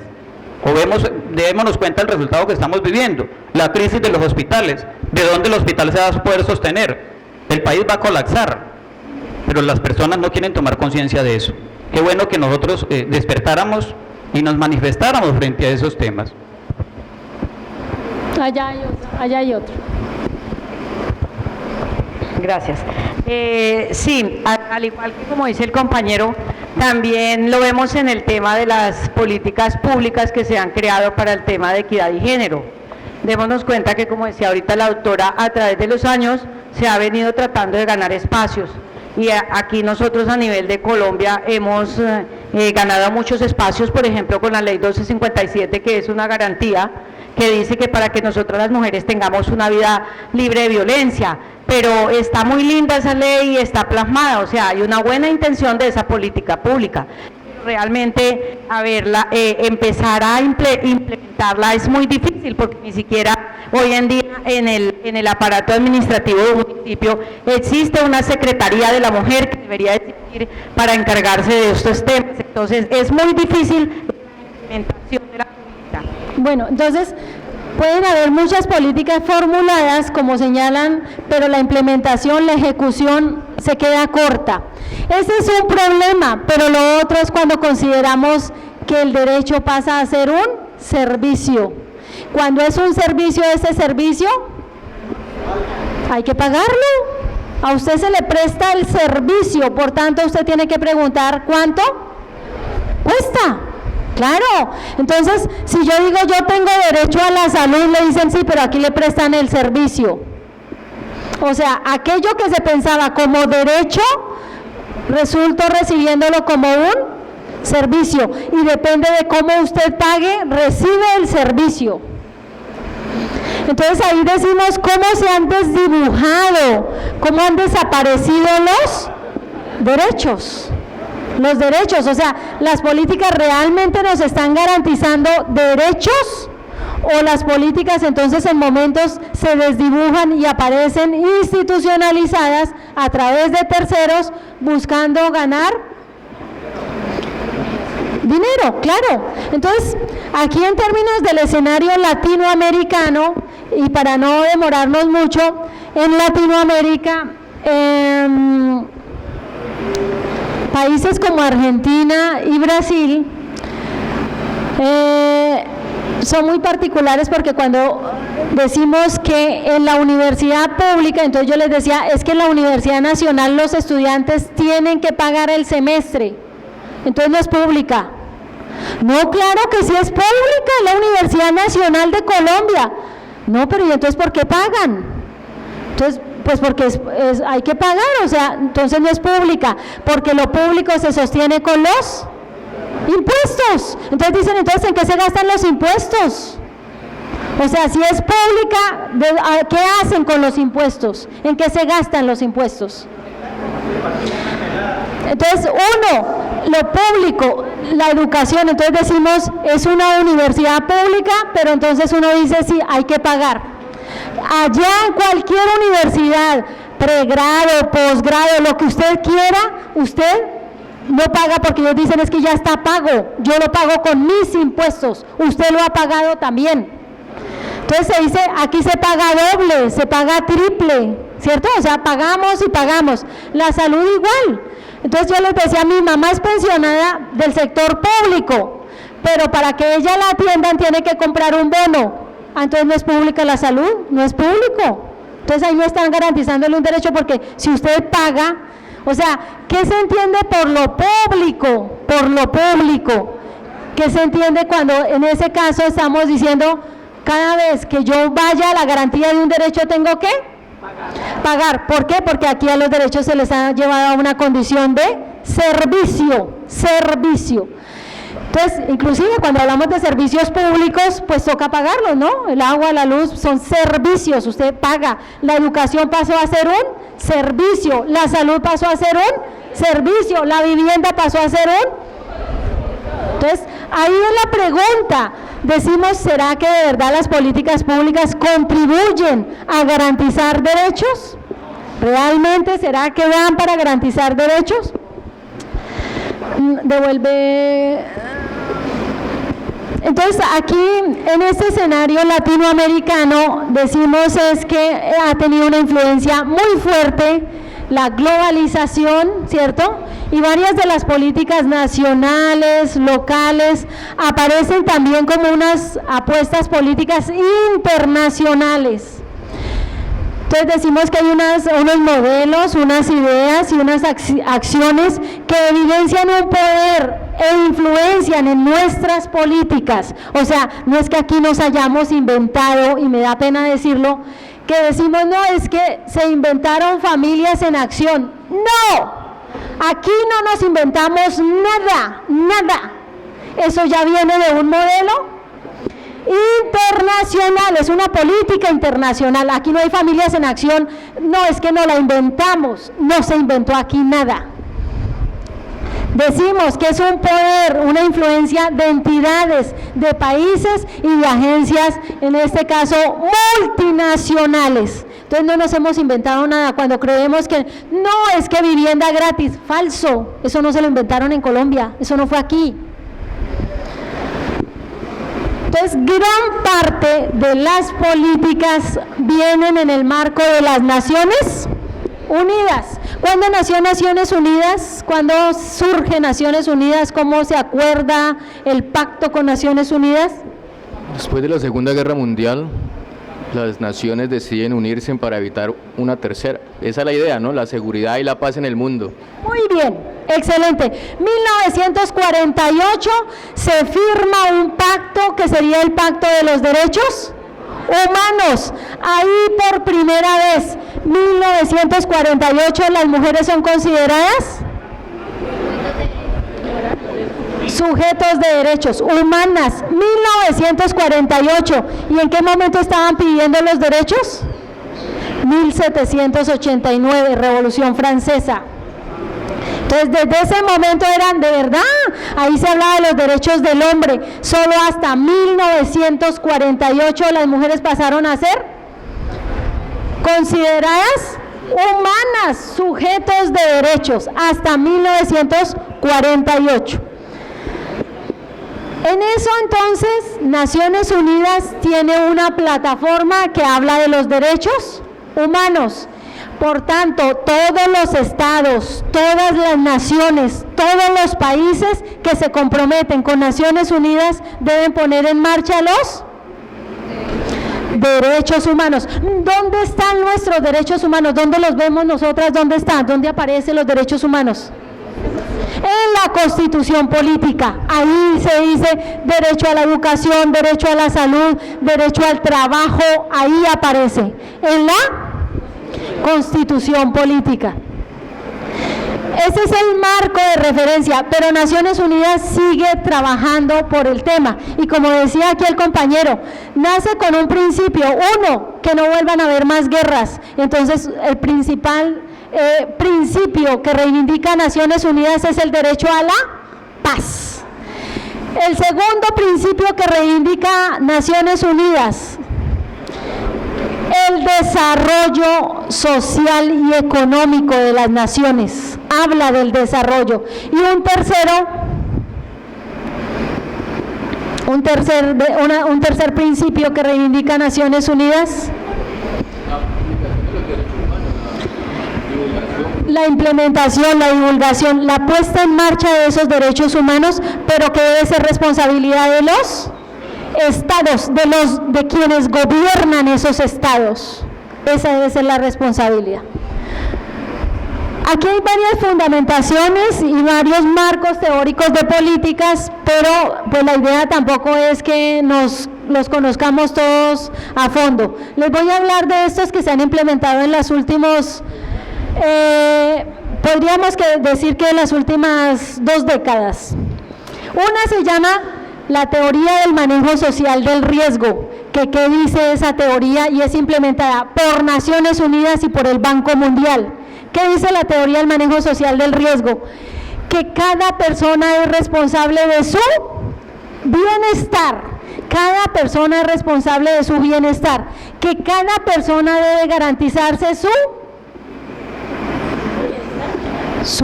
Démonos cuenta del resultado que estamos viviendo, la crisis de los hospitales, de dónde el hospital se va a poder sostener, el país va a colapsar, pero las personas no quieren tomar conciencia de eso. Qué bueno que nosotros despertáramos y nos manifestáramos frente a esos temas. Allá hay otro. Gracias. Sí, al igual que como dice el compañero, también lo vemos en el tema de las políticas públicas que se han creado para el tema de equidad y género. Démonos cuenta que, como decía ahorita la doctora, a través de los años se ha venido tratando de ganar espacios. Y aquí nosotros a nivel de Colombia hemos ganado muchos espacios, por ejemplo con la ley 1257, que es una garantía que dice que para que nosotras las mujeres tengamos una vida libre de violencia, pero está muy linda esa ley y está plasmada, o sea, hay una buena intención de esa política pública. Realmente, empezar a implementarla es muy difícil, porque ni siquiera hoy en día en el aparato administrativo del municipio existe una secretaría de la mujer que debería existir para encargarse de estos temas. Entonces es muy difícil la implementación de la política. Bueno, entonces pueden haber muchas políticas formuladas, como señalan, pero la implementación, la ejecución se queda corta. Ese es un problema, pero lo otro es cuando consideramos que el derecho pasa a ser un servicio. Cuando es un servicio, ese servicio hay que pagarlo. A usted se le presta el servicio, por tanto usted tiene que preguntar ¿cuánto cuesta? Claro, entonces si yo digo yo tengo derecho a la salud, le dicen sí, pero aquí le prestan el servicio. O sea, aquello que se pensaba como derecho, resulto recibiéndolo como un servicio, y depende de cómo usted pague, recibe el servicio. Entonces ahí decimos cómo se han desdibujado, cómo han desaparecido los derechos. los derechos, o sea, las políticas realmente nos están garantizando derechos, o las políticas entonces en momentos se desdibujan y aparecen institucionalizadas a través de terceros buscando ganar dinero, claro. Entonces, aquí en términos del escenario latinoamericano, y para no demorarnos mucho, en Latinoamérica, países como Argentina y Brasil son muy particulares, porque cuando decimos que en la universidad pública, entonces yo les decía, es que en la Universidad Nacional los estudiantes tienen que pagar el semestre, entonces no es pública. No, claro que sí es pública, la Universidad Nacional de Colombia. No, pero ¿y entonces por qué pagan? Entonces, pues porque hay que pagar, o sea, entonces no es pública, porque lo público se sostiene con los impuestos. Entonces dicen, entonces, ¿en qué se gastan los impuestos? O sea, si es pública, ¿qué hacen con los impuestos? ¿En qué se gastan los impuestos? Entonces, lo público, la educación, entonces decimos, es una universidad pública, pero entonces uno dice, sí, hay que pagar. Allá en cualquier universidad, pregrado, posgrado, lo que usted quiera, usted no paga, porque ellos dicen, es que ya está pago, yo lo pago con mis impuestos, usted lo ha pagado también. Entonces se dice, aquí se paga doble, se paga triple, ¿cierto? O sea, pagamos y pagamos. La salud igual. Entonces yo les decía, mi mamá es pensionada del sector público, pero para que ella la atiendan tiene que comprar un bono. Entonces no es pública la salud, no es público. Entonces ahí no están garantizándole un derecho, porque si usted paga, o sea, ¿qué se entiende por lo público? Por lo público. ¿Qué se entiende cuando en ese caso estamos diciendo, cada vez que yo vaya a la garantía de un derecho tengo que pagar? ¿Por qué? Porque aquí a los derechos se les ha llevado a una condición de servicio. Entonces, inclusive cuando hablamos de servicios públicos, pues toca pagarlos, ¿no? El agua, la luz son servicios, usted paga. La educación pasó a ser un servicio, la salud pasó a ser un servicio, la vivienda pasó a ser un... Entonces, ahí es la pregunta. Decimos, ¿será que de verdad las políticas públicas contribuyen a garantizar derechos? ¿Realmente será que dan para garantizar derechos? Devuelve. Entonces, aquí en este escenario latinoamericano, decimos es que ha tenido una influencia muy fuerte la globalización, ¿cierto? Y varias de las políticas nacionales, locales, aparecen también como unas apuestas políticas internacionales. Entonces decimos que hay unos modelos, unas ideas y unas acciones que evidencian un poder e influencian en nuestras políticas. O sea, no es que aquí nos hayamos inventado, y me da pena decirlo, que decimos, no, es que se inventaron familias en acción. ¡No! Aquí no nos inventamos nada. Eso ya viene de un modelo internacional, es una política internacional. Aquí no hay familias en acción, no, es que no la inventamos, no se inventó aquí nada. Decimos que es un poder, una influencia de entidades, de países y de agencias, en este caso multinacionales. Entonces no nos hemos inventado nada cuando creemos que no, es que vivienda gratis, falso, eso no se lo inventaron en Colombia, eso no fue aquí. Entonces, gran parte de las políticas vienen en el marco de las Naciones Unidas. ¿Cuándo nació Naciones Unidas? ¿Cuándo surge Naciones Unidas? ¿Cómo se acuerda el pacto con Naciones Unidas? Después de la Segunda Guerra Mundial, las naciones deciden unirse para evitar una tercera. Esa es la idea, ¿no? La seguridad y la paz en el mundo. Muy bien, excelente. 1948 se firma un pacto que sería el Pacto de los Derechos Humanos. Ahí por primera vez, 1948, las mujeres son consideradas sujetos de derechos humanas. 1948. ¿Y en qué momento estaban pidiendo los derechos? 1789, Revolución Francesa. Entonces, desde ese momento eran de verdad, ahí se hablaba de los derechos del hombre. Solo hasta 1948 las mujeres pasaron a ser consideradas humanas, sujetos de derechos, hasta 1948. En eso entonces, Naciones Unidas tiene una plataforma que habla de los derechos humanos. Por tanto, todos los estados, todas las naciones, todos los países que se comprometen con Naciones Unidas deben poner en marcha los derechos humanos. ¿Dónde están nuestros derechos humanos? ¿Dónde los vemos nosotras? ¿Dónde están? ¿Dónde aparecen los derechos humanos? En la Constitución política. Ahí se dice derecho a la educación, derecho a la salud, derecho al trabajo. Ahí aparece. En la Constitución política. Ese es el marco de referencia, pero Naciones Unidas sigue trabajando por el tema. Y como decía aquí el compañero, nace con un principio, uno, que no vuelvan a haber más guerras. Entonces, el principal principio que reivindica Naciones Unidas es el derecho a la paz. El segundo principio que reivindica Naciones Unidas, el desarrollo social y económico de las naciones, habla del desarrollo. Y un tercer principio que reivindica Naciones Unidas, la implementación, la divulgación, la puesta en marcha de esos derechos humanos, pero que debe ser responsabilidad de los estados, de quienes gobiernan esos estados. Esa debe ser la responsabilidad. Aquí hay varias fundamentaciones y varios marcos teóricos de políticas, pero pues la idea tampoco es que los conozcamos todos a fondo. Les voy a hablar de estos que se han implementado en las últimos, podríamos decir que en las últimas 2 décadas. Una se llama la teoría del manejo social del riesgo, que qué dice esa teoría y es implementada por Naciones Unidas y por el Banco Mundial. ¿Qué dice la teoría del manejo social del riesgo? Que cada persona es responsable de su bienestar. Cada persona es responsable de su bienestar. Que cada persona debe garantizarse su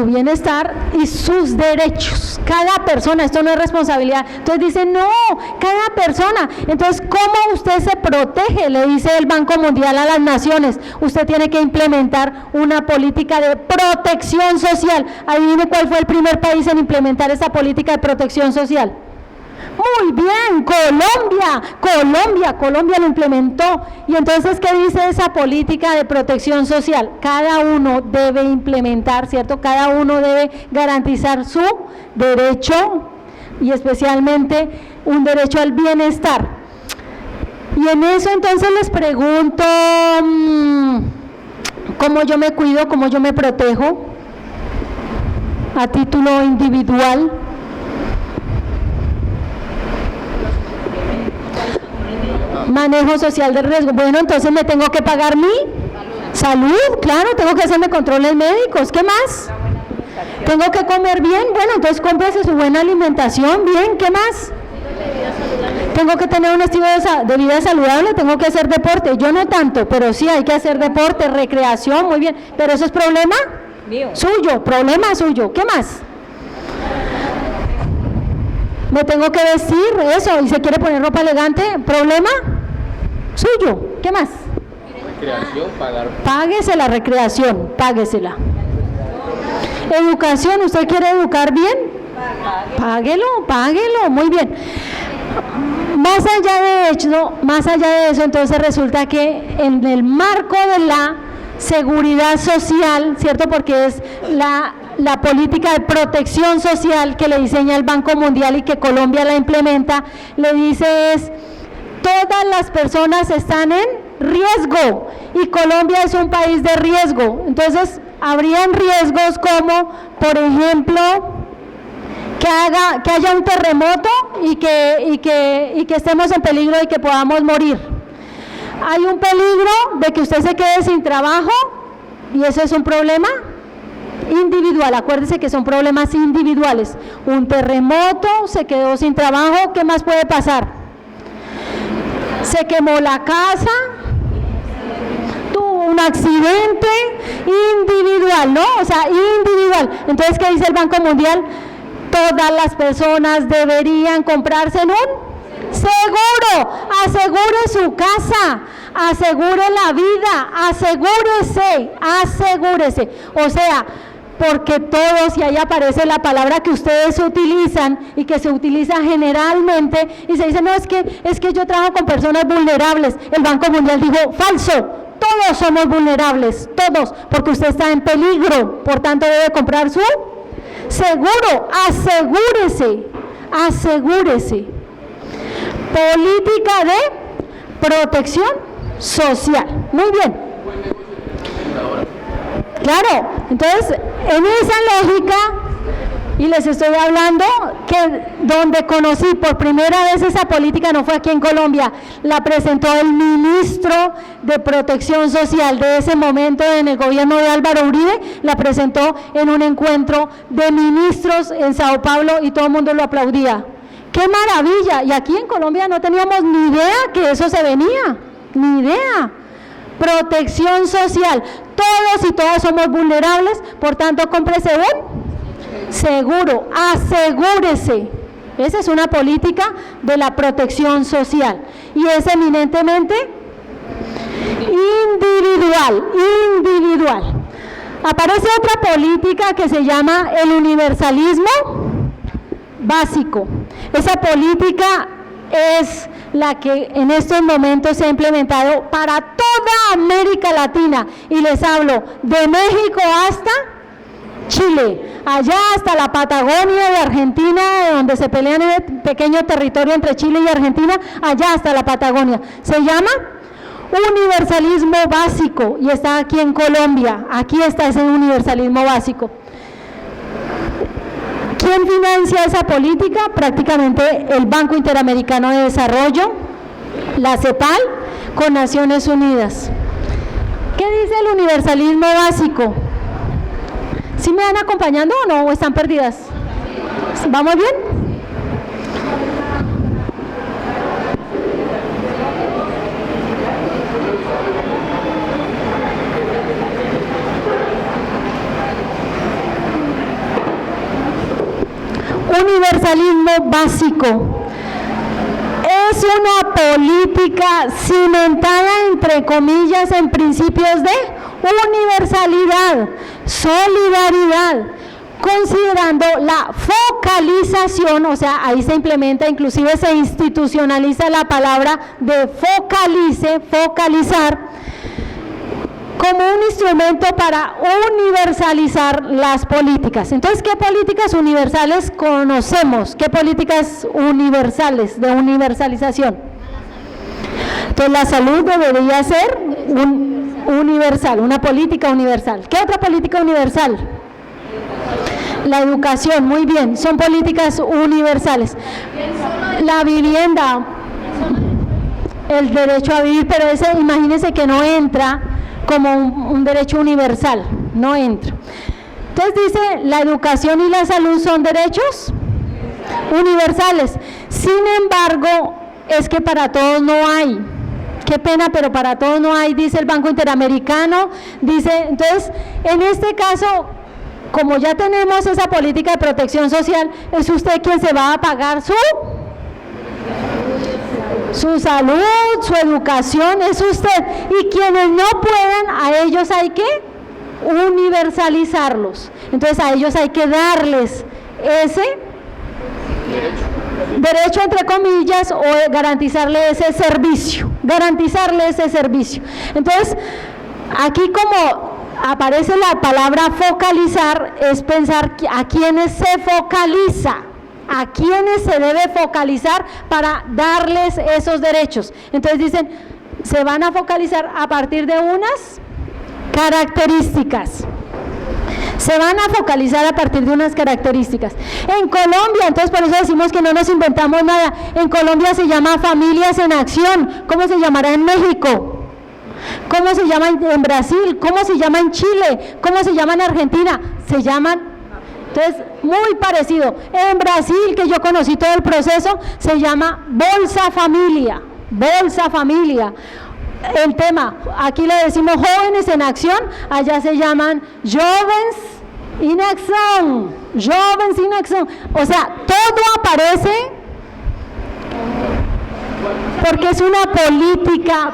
bienestar y sus derechos. Cada persona, esto no es responsabilidad. Entonces dice, no, cada persona. Entonces, ¿cómo usted se protege? Le dice el Banco Mundial a las naciones. Usted tiene que implementar una política de protección social. Adivine cuál fue el primer país en implementar esa política de protección social. Muy bien, Colombia lo implementó. Y entonces, ¿qué dice esa política de protección social? Cada uno debe implementar, ¿cierto? Cada uno debe garantizar su derecho y especialmente un derecho al bienestar. Y en eso entonces les pregunto, ¿cómo yo me cuido, cómo yo me protejo a título individual? Manejo social del riesgo. Bueno, entonces me tengo que pagar mi salud, claro, tengo que hacerme controles médicos. ¿Qué más? Tengo que comer bien. Bueno, entonces cómprese su buena alimentación, bien. ¿Qué más? Tengo que tener un estilo de vida saludable, tengo que hacer deporte. Yo no tanto, pero sí hay que hacer deporte, recreación, muy bien. Pero eso es problema suyo, problema suyo. ¿Qué más? Me tengo que vestir, eso, y se quiere poner ropa elegante, problema suyo. ¿Qué más? Recreación, pagar. Páguese la recreación, páguesela. Educación, ¿usted quiere educar bien? Páguelo, muy bien. Más allá de eso, entonces resulta que en el marco de la seguridad social, ¿cierto? Porque es la política de protección social que le diseña el Banco Mundial y que Colombia la implementa, le dice es, todas las personas están en riesgo y Colombia es un país de riesgo. Entonces, habrían riesgos como, por ejemplo, que haya un terremoto y que estemos en peligro y que podamos morir. Hay un peligro de que usted se quede sin trabajo y eso es un problema individual, acuérdense que son problemas individuales. Un terremoto, se quedó sin trabajo, ¿qué más puede pasar? Se quemó la casa, tuvo un accidente individual, ¿no? O sea, individual. Entonces, ¿qué dice el Banco Mundial? Todas las personas deberían comprarse en un seguro. Asegure su casa, asegure la vida, asegúrese. O sea, porque todos, y ahí aparece la palabra que ustedes utilizan y que se utiliza generalmente, y se dice, no, es que yo trabajo con personas vulnerables. El Banco Mundial dijo, falso, todos somos vulnerables, todos, porque usted está en peligro, por tanto debe comprar su seguro. Asegúrese. Política de protección social. Muy bien. Claro, entonces, en esa lógica, y les estoy hablando que donde conocí por primera vez esa política no fue aquí en Colombia, la presentó el ministro de Protección Social de ese momento en el gobierno de Álvaro Uribe, la presentó en un encuentro de ministros en Sao Paulo y todo el mundo lo aplaudía. ¡Qué maravilla! Y aquí en Colombia no teníamos ni idea que eso se venía, ni idea. Protección social, todos y todas somos vulnerables, por tanto cómprese un seguro, asegúrese. Esa es una política de la protección social y es eminentemente individual. Aparece otra política que se llama el universalismo básico. Esa política es la que en estos momentos se ha implementado para toda América Latina, y les hablo de México hasta Chile, allá hasta la Patagonia de Argentina, donde se pelean en el pequeño territorio entre Chile y Argentina, allá hasta la Patagonia. Se llama universalismo básico y está aquí en Colombia. Aquí está ese universalismo básico. ¿Quién financia esa política? Prácticamente el Banco Interamericano de Desarrollo, la CEPAL, con Naciones Unidas. ¿Qué dice el universalismo básico? ¿Sí me van acompañando o no? ¿O están perdidas? ¿Vamos bien? Universalismo básico es una política cimentada, entre comillas, en principios de universalidad, solidaridad, considerando la focalización, o sea, ahí se implementa, inclusive se institucionaliza la palabra de focalizar, como un instrumento para universalizar las políticas. Entonces, ¿qué políticas universales conocemos? ¿Qué políticas universales de universalización? Entonces, la salud debería ser universal, una política universal. ¿Qué otra política universal? La educación, muy bien, son políticas universales. La vivienda, el derecho a vivir, pero ese, imagínense que no entra como un derecho universal, no entra. Entonces dice, la educación y la salud son derechos universales. Sin embargo, es que para todos no hay. Qué pena, pero para todos no hay, dice el Banco Interamericano, dice, entonces, en este caso, como ya tenemos esa política de protección social, es usted quien se va a pagar su salud, su educación, es usted. Y quienes no puedan, a ellos hay que universalizarlos. Entonces a ellos hay que darles ese derecho, entre comillas, o garantizarle ese servicio, Entonces, aquí como aparece la palabra focalizar, es pensar a quienes se focaliza, a quienes se debe focalizar para darles esos derechos. Entonces dicen, se van a focalizar a partir de unas características. En Colombia, entonces por eso decimos que no nos inventamos nada. En Colombia se llama Familias en Acción. ¿Cómo se llamará en México? ¿Cómo se llama en Brasil? ¿Cómo se llama en Chile? ¿Cómo se llama en Argentina? Se llaman, entonces, muy parecido. En Brasil, que yo conocí todo el proceso, se llama Bolsa Familia. Bolsa Familia. El tema, aquí le decimos jóvenes en acción, allá se llaman Jovens in Acción. Jovens in Acción. O sea, todo aparece porque es una política.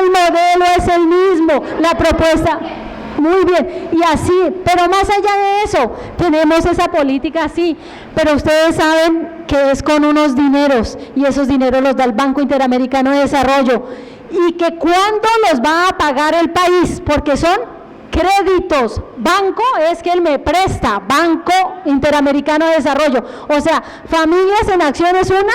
El modelo es el mismo, la propuesta. Muy bien, y así, pero más allá de eso, tenemos esa política así, pero ustedes saben que es con unos dineros, y esos dineros los da el Banco Interamericano de Desarrollo, y que cuándo los va a pagar el país, porque son créditos. Banco es que él me presta, Banco Interamericano de Desarrollo. O sea, Familias en Acción es una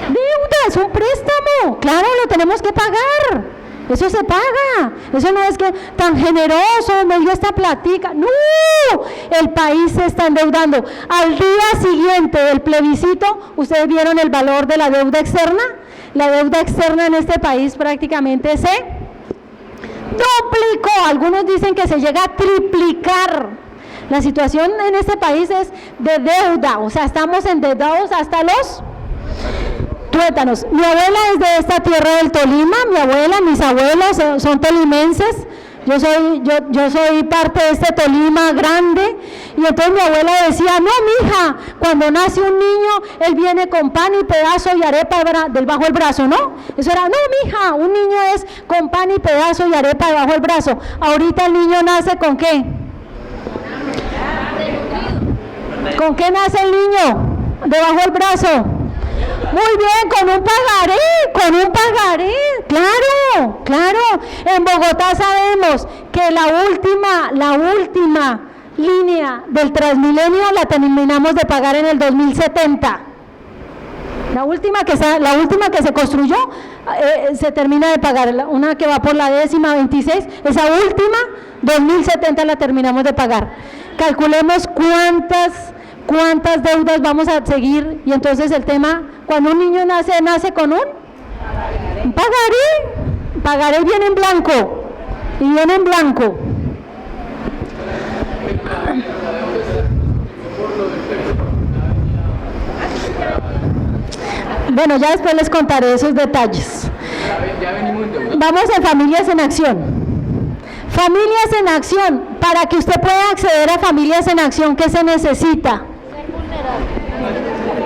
deuda, es un préstamo, claro, lo tenemos que pagar. Eso se paga, eso no es que tan generoso, me dio esta platica, no, el país se está endeudando. Al día siguiente del plebiscito, ¿ustedes vieron el valor de la deuda externa? La deuda externa en este país prácticamente se duplicó, algunos dicen que se llega a triplicar. La situación en este país es de deuda, o sea, estamos endeudados hasta los tuétanos. Mi abuela es de esta tierra del Tolima, mi abuela, mis abuelos son tolimenses, yo soy parte de este Tolima grande, y entonces mi abuela decía, no mija, cuando nace un niño, él viene con pan y pedazo y arepa debajo del brazo, ¿no? Eso era, no mija, un niño es con pan y pedazo y arepa debajo del brazo. Ahorita el niño nace ¿con qué? ¿Con qué nace el niño? Debajo del brazo. Muy bien, con un pagaré, claro. En Bogotá sabemos que la última línea del Transmilenio la terminamos de pagar en el 2070. La última que se construyó se termina de pagar, una que va por la 1026, esa última, 2070 la terminamos de pagar. Calculemos cuántas deudas vamos a seguir, y entonces el tema, cuando un niño nace con un pagaré viene en blanco, y viene en blanco. Bueno, ya después les contaré esos detalles. Vamos a Familias en Acción. Familias en Acción, para que usted pueda acceder a Familias en Acción, ¿qué se necesita?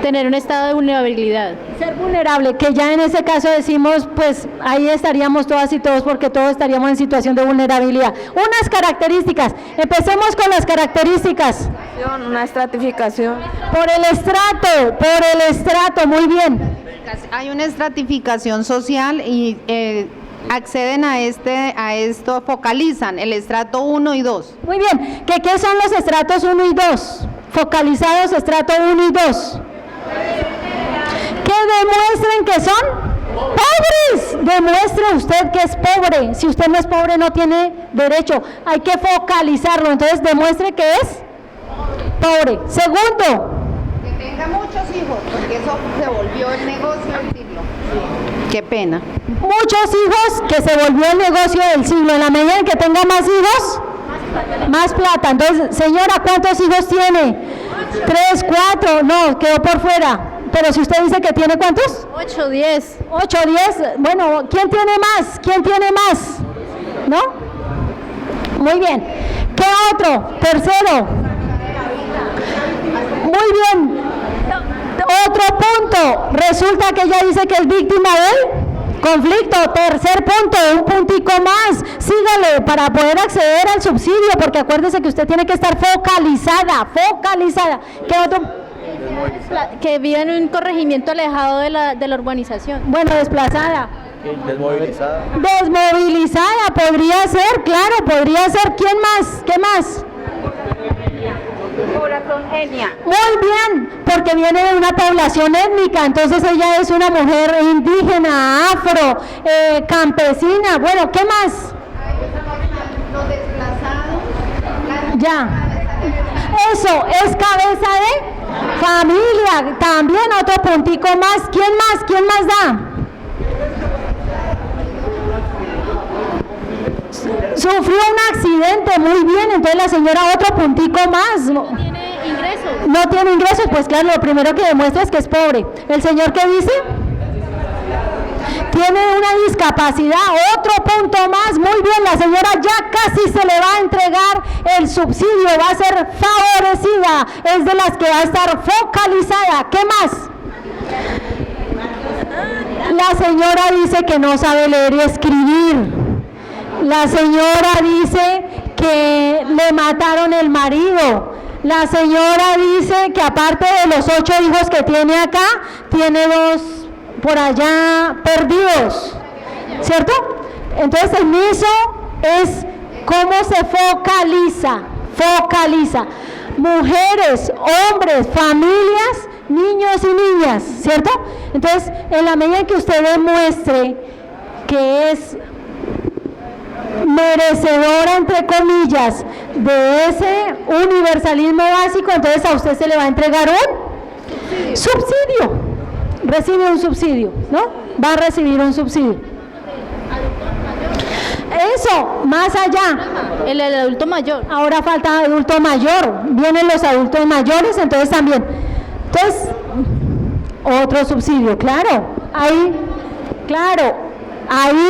Tener un estado de vulnerabilidad. Ser vulnerable, que ya en ese caso decimos, pues ahí estaríamos todas y todos, porque todos estaríamos en situación de vulnerabilidad. Unas características, empecemos con las características. Una estratificación. Por el estrato, muy bien. Hay una estratificación social y acceden a esto, focalizan el estrato 1 y 2. Muy bien, ¿qué son los estratos 1 y 2? Focalizados, estrato 1 y 2. Que demuestren que son pobres. Demuestre usted que es pobre. Si usted no es pobre, no tiene derecho. Hay que focalizarlo. Entonces, demuestre que es pobre. Segundo. Que tenga muchos hijos, porque eso se volvió el negocio del siglo. Sí. Qué pena. Muchos hijos, que se volvió el negocio del siglo. En la medida en que tenga más hijos, más plata. Entonces, señora, ¿cuántos hijos tiene? 3, 4, no, quedó por fuera. Pero si usted dice que tiene ¿cuántos? 8, 10. 8, 10, bueno, ¿quién tiene más? ¿Quién tiene más? ¿No? Muy bien. ¿Qué otro? Tercero. Muy bien. Otro punto. Resulta que ella dice que es víctima del conflicto. Tercer punto, un puntico más. Sígale para poder acceder al subsidio, porque acuérdese que usted tiene que estar focalizada. ¿Qué otro? Que vive en un corregimiento alejado de la urbanización. Bueno, desplazada. Desmovilizada. Desmovilizada, podría ser, claro, podría ser. ¿Quién más? ¿Qué más? Población etnia. Muy bien, porque viene de una población étnica, entonces ella es una mujer indígena, afro, campesina. Bueno, ¿qué más? Los desplazados. Ya. Eso, es cabeza de familia. También otro puntico más. ¿Quién más? ¿Quién más da? Sufrió un accidente, muy bien, entonces la señora otro puntico más. No tiene ingresos. No tiene ingresos, pues claro, lo primero que demuestra es que es pobre. ¿El señor qué dice? Tiene una discapacidad, otro punto más, muy bien, la señora ya casi se le va a entregar el subsidio, va a ser favorecida, es de las que va a estar focalizada. ¿Qué más? La señora dice que no sabe leer y escribir. La señora dice que le mataron el marido. La señora dice que aparte de los 8 hijos que tiene acá, tiene 2 por allá perdidos, ¿cierto? Entonces el MISO es cómo se focaliza, mujeres, hombres, familias, niños y niñas, ¿cierto? Entonces, en la medida en que usted demuestre que es merecedora, entre comillas, de ese universalismo básico, entonces a usted se le va a entregar un subsidio. Recibe un subsidio, ¿no? Va a recibir un subsidio. Eso, más allá. El adulto mayor. Ahora falta adulto mayor. Vienen los adultos mayores, entonces también. Entonces, otro subsidio, claro. Ahí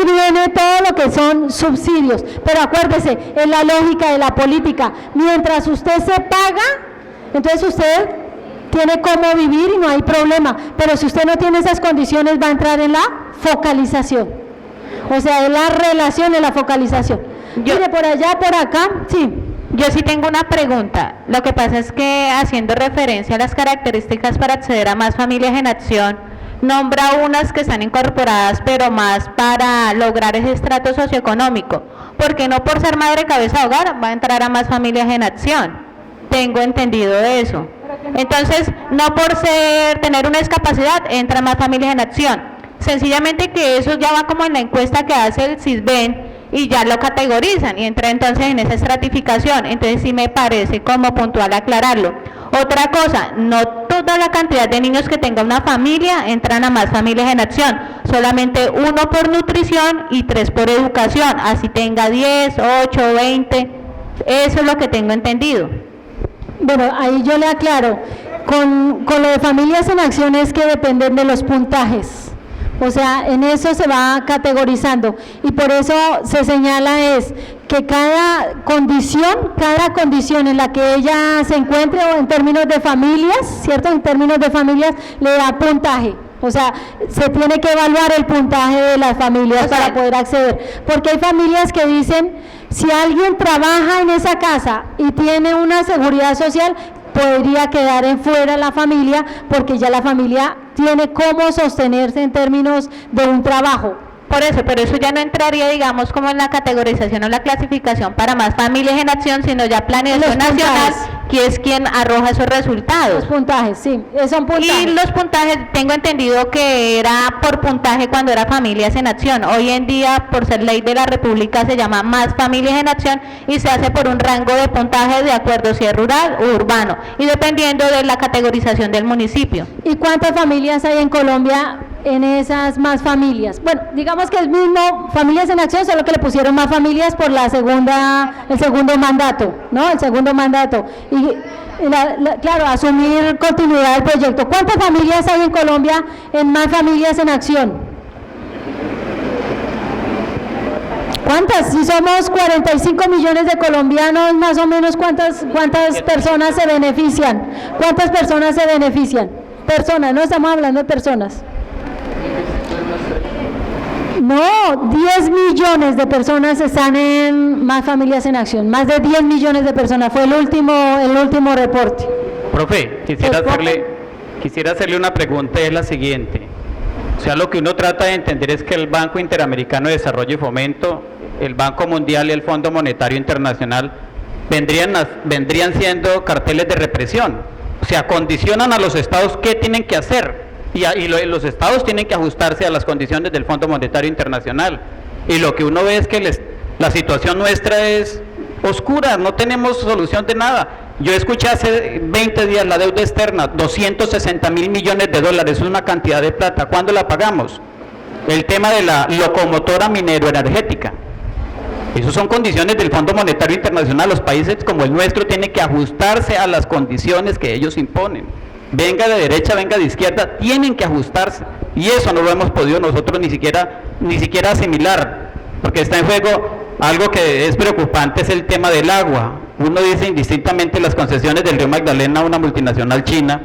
viene todo lo que son subsidios. Pero acuérdese, en la lógica de la política, mientras usted se paga, entonces usted tiene cómo vivir y no hay problema, pero si usted no tiene esas condiciones va a entrar en la focalización, o sea, en la relación, en la focalización. Mire, por allá, por acá, sí. Yo sí tengo una pregunta. Lo que pasa es que haciendo referencia a las características para acceder a Más Familias en Acción, nombra unas que están incorporadas, pero más para lograr ese estrato socioeconómico, porque no por ser madre cabeza de hogar va a entrar a Más Familias en Acción. Tengo entendido eso. Entonces, no por tener una discapacidad, entra Más Familias en Acción. Sencillamente que eso ya va como en la encuesta que hace el CISBEN y ya lo categorizan y entra entonces en esa estratificación. Entonces sí me parece como puntual aclararlo. Otra cosa, no toda la cantidad de niños que tenga una familia entran a Más Familias en Acción. Solamente 1 por nutrición y 3 por educación. Así tenga 10, 8, 20. Eso es lo que tengo entendido. Bueno, ahí yo le aclaro, con lo de Familias en Acción es que dependen de los puntajes, o sea, en eso se va categorizando y por eso se señala es que cada condición en la que ella se encuentre o en términos de familias, ¿cierto? En términos de familias le da puntaje. O sea, se tiene que evaluar el puntaje de las familias para poder acceder, porque hay familias que dicen, si alguien trabaja en esa casa y tiene una seguridad social, podría quedar en fuera la familia, porque ya la familia tiene cómo sostenerse en términos de un trabajo. Por eso, pero eso ya no entraría, digamos, como en la categorización o la clasificación para Más Familias en Acción, sino ya Planeación Nacional, que es quien arroja esos resultados. Los puntajes, sí, son puntajes. Y los puntajes, tengo entendido que era por puntaje cuando era Familias en Acción. Hoy en día, por ser ley de la República, se llama Más Familias en Acción y se hace por un rango de puntaje de acuerdo si es rural o urbano, y dependiendo de la categorización del municipio. ¿Y cuántas familias hay en Colombia en esas Más Familias? Bueno, digamos que es mismo Familias en Acción, solo que le pusieron Más Familias por el segundo mandato, ¿no? El segundo mandato. Y claro, asumir continuidad del proyecto. ¿Cuántas familias hay en Colombia en Más Familias en Acción? ¿Cuántas? Si somos 45 millones de colombianos, más o menos, ¿cuántas personas se benefician? ¿Cuántas personas se benefician? Personas, no estamos hablando de personas. No, 10 millones de personas están en Más Familias en Acción, más de 10 millones de personas, fue el último reporte. Profe, quisiera hacerle una pregunta, es la siguiente. O sea, lo que uno trata de entender es que el Banco Interamericano de Desarrollo y Fomento, el Banco Mundial y el Fondo Monetario Internacional vendrían siendo carteles de represión. O sea, condicionan a los estados qué tienen que hacer. Y los estados tienen que ajustarse a las condiciones del Fondo Monetario Internacional. Y lo que uno ve es que la situación nuestra es oscura, no tenemos solución de nada. Yo escuché hace 20 días la deuda externa, 260.000 millones de dólares, es una cantidad de plata. ¿Cuándo la pagamos? El tema de la locomotora minero-energética. Esas son condiciones del Fondo Monetario Internacional. Los países como el nuestro tienen que ajustarse a las condiciones que ellos imponen. Venga de derecha, venga de izquierda, tienen que ajustarse. Y eso no lo hemos podido nosotros ni siquiera asimilar, porque está en juego algo que es preocupante, es el tema del agua. Uno dice indistintamente las concesiones del río Magdalena a una multinacional china,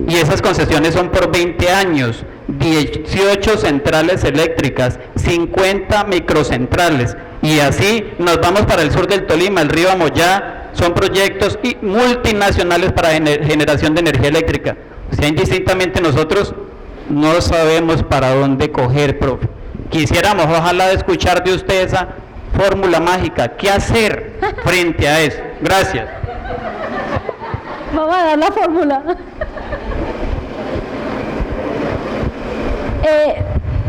y esas concesiones son por 20 años, 18 centrales eléctricas, 50 microcentrales, y así nos vamos para el sur del Tolima, el río Amoyá, son proyectos multinacionales para generación de energía eléctrica. O sea, indistintamente nosotros no sabemos para dónde coger, profe. Quisiéramos, ojalá, escuchar de usted esa fórmula mágica. ¿Qué hacer frente a eso? Gracias. Vamos a dar la fórmula.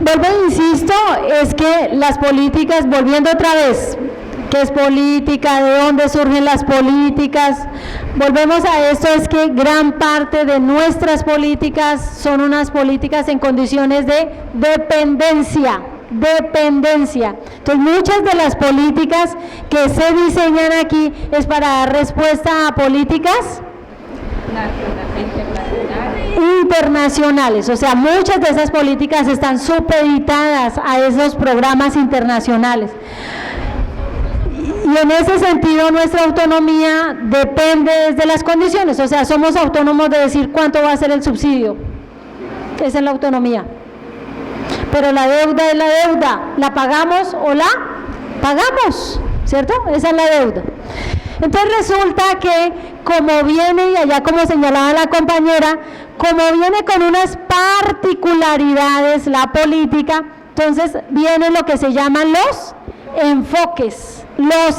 Vuelvo e insisto, es que las políticas, volviendo otra vez, ¿qué es política? ¿De dónde surgen las políticas? Volvemos a esto, es que gran parte de nuestras políticas son unas políticas en condiciones de dependencia. Entonces, muchas de las políticas que se diseñan aquí es para dar respuesta a políticas internacionales, o sea, muchas de esas políticas están supeditadas a esos programas internacionales. Y en ese sentido nuestra autonomía depende de las condiciones, o sea, somos autónomos de decir cuánto va a ser el subsidio. Esa es la autonomía. Pero la deuda es la deuda, ¿la pagamos o la pagamos? ¿Cierto? Esa es la deuda. Entonces resulta que como viene, y allá como señalaba la compañera, como viene con unas particularidades la política, entonces vienen lo que se llaman los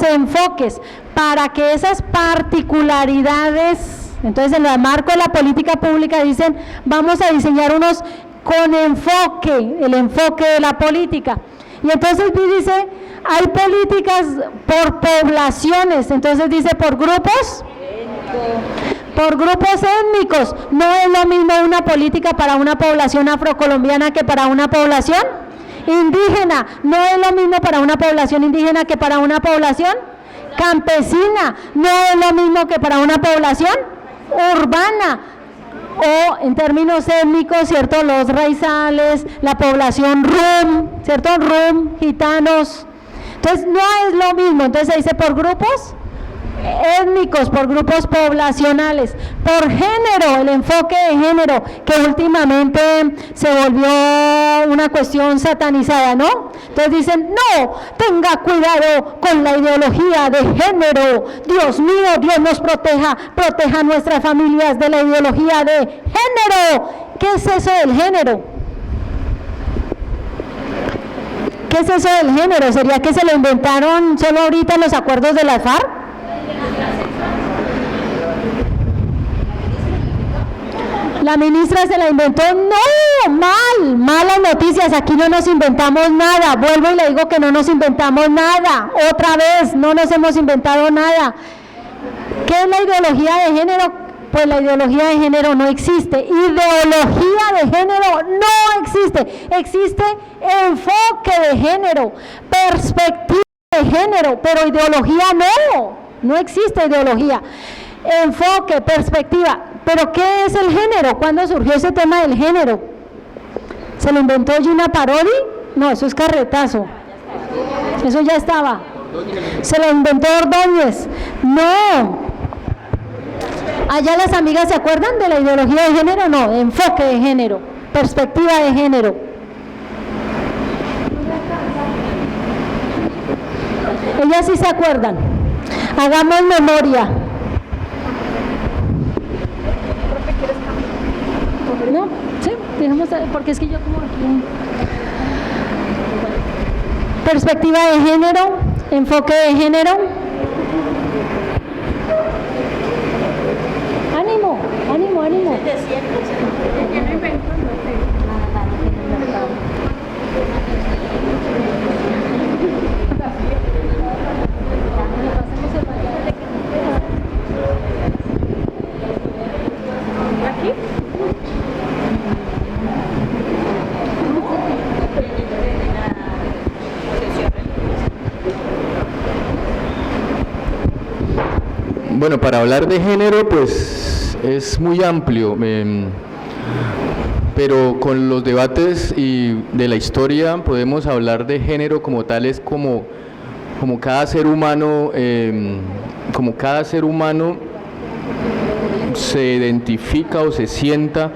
enfoques, para que esas particularidades, entonces en el marco de la política pública dicen, vamos a diseñar unos con enfoque, el enfoque de la política. Y entonces dice, hay políticas por poblaciones, entonces dice por grupos étnicos. No es lo mismo una política para una población afrocolombiana que para una población indígena. No es lo mismo para una población indígena que para una población campesina. No es lo mismo que para una población urbana. O en términos étnicos, ¿cierto? Los raizales, la población rum, ¿cierto? Rum, gitanos. Entonces no es lo mismo, entonces se dice por grupos étnicos, por grupos poblacionales, por género, el enfoque de género, que últimamente se volvió una cuestión satanizada, ¿no? Entonces dicen, no, tenga cuidado con la ideología de género, Dios mío, Dios nos proteja a nuestras familias de la ideología de género. ¿Qué es eso del género? ¿Qué es eso del género? ¿Sería que se lo inventaron solo ahorita en los acuerdos de la FARC? La ministra se la inventó. No, malas noticias, aquí no nos inventamos nada. Vuelvo y le digo que no nos inventamos nada. Otra vez, no nos hemos inventado nada. ¿Qué es la ideología de género? Pues la ideología de género no existe. Ideología de género no existe. Existe enfoque de género, perspectiva de género, pero ideología no existe ideología. Enfoque, perspectiva. ¿Pero qué es el género? ¿Cuándo surgió ese tema del género? ¿Se lo inventó Gina Parodi? No, eso es carretazo. Eso ya estaba. ¿Se lo inventó Ordóñez? No. ¿Allá las amigas se acuerdan de la ideología de género? No, enfoque de género, perspectiva de género. Ellas sí se acuerdan. Hagamos memoria. No, sí, dejemos, porque es que yo como aquí. Perspectiva de género, enfoque de género. Ánimo, ánimo, ánimo. Bueno, para hablar de género, pues es muy amplio, pero con los debates y de la historia podemos hablar de género como tal, es como cada ser humano, se identifica o se sienta,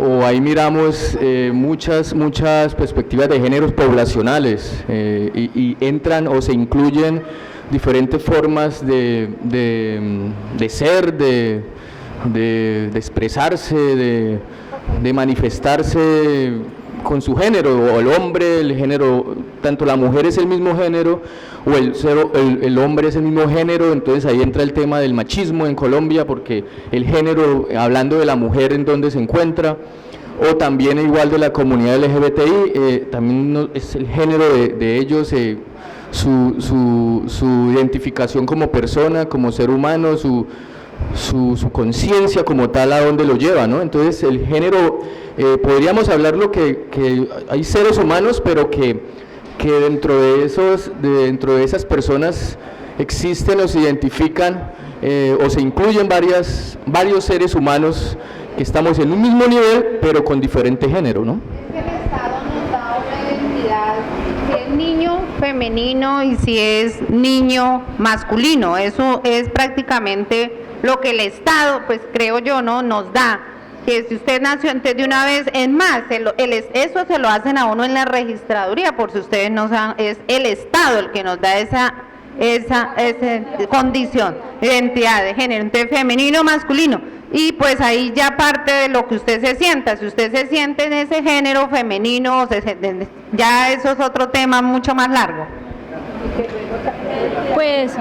o ahí miramos muchas perspectivas de géneros poblacionales y entran o se incluyen diferentes formas de ser, de expresarse, de manifestarse con su género, o el hombre, el género, tanto la mujer es el mismo género, o el hombre es el mismo género. Entonces ahí entra el tema del machismo en Colombia, porque el género, hablando de la mujer, en dónde se encuentra, o también igual de la comunidad LGBTI, también es el género de ellos, su identificación como persona, como ser humano, su conciencia como tal, a dónde lo lleva, ¿no? Entonces el género, podríamos hablarlo que hay seres humanos, pero que dentro de esas personas existen o se identifican o se incluyen varios seres humanos que estamos en un mismo nivel, pero con diferente género, ¿no? El Estado nos da una identidad, si es niño femenino y si es niño masculino. Eso es prácticamente lo que el Estado, pues creo yo, no nos da. Que si usted nació antes de una vez, es más, eso se lo hacen a uno en la registraduría, por si ustedes no saben, es el Estado el que nos da esa condición, identidad de género, entonces femenino, masculino, y pues ahí ya parte de lo que usted se sienta. Si usted se siente en ese género femenino, ya eso es otro tema mucho más largo. Pues,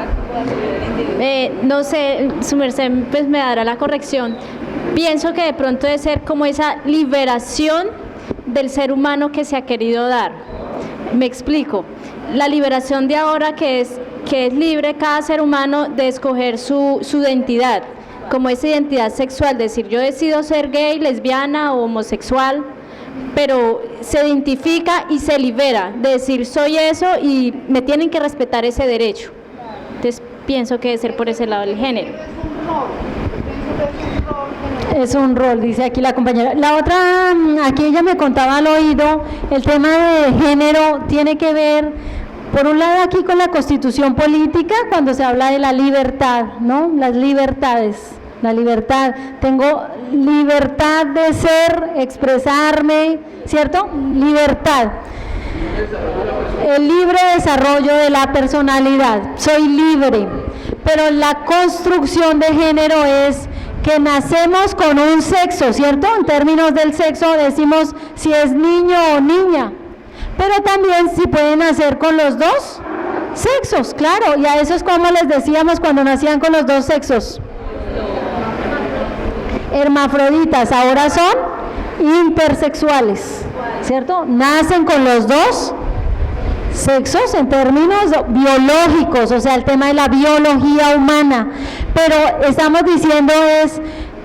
no sé, su merced pues me dará la corrección. Pienso que de pronto debe ser como esa liberación del ser humano que se ha querido dar. Me explico. La liberación de ahora que es libre cada ser humano de escoger su identidad, como esa identidad sexual, decir yo decido ser gay, lesbiana o homosexual, pero se identifica y se libera de decir soy eso y me tienen que respetar ese derecho. Entonces pienso que debe ser por ese lado del género. Es un rol, dice aquí la compañera. La otra, aquí ella me contaba al oído, el tema de género tiene que ver, por un lado aquí con la constitución política, cuando se habla de la libertad, ¿no? Las libertades, la libertad. Tengo libertad de ser, expresarme, ¿cierto? Libertad. El libre desarrollo de la personalidad, soy libre. Pero la construcción de género es que nacemos con un sexo, ¿cierto? En términos del sexo decimos si es niño o niña, pero también si pueden nacer con los dos sexos, claro, y a eso es como les decíamos cuando nacían con los dos sexos. Hermafroditas, ahora son intersexuales, ¿cierto? Nacen con los dos sexos en términos biológicos, o sea, el tema de la biología humana, pero estamos diciendo es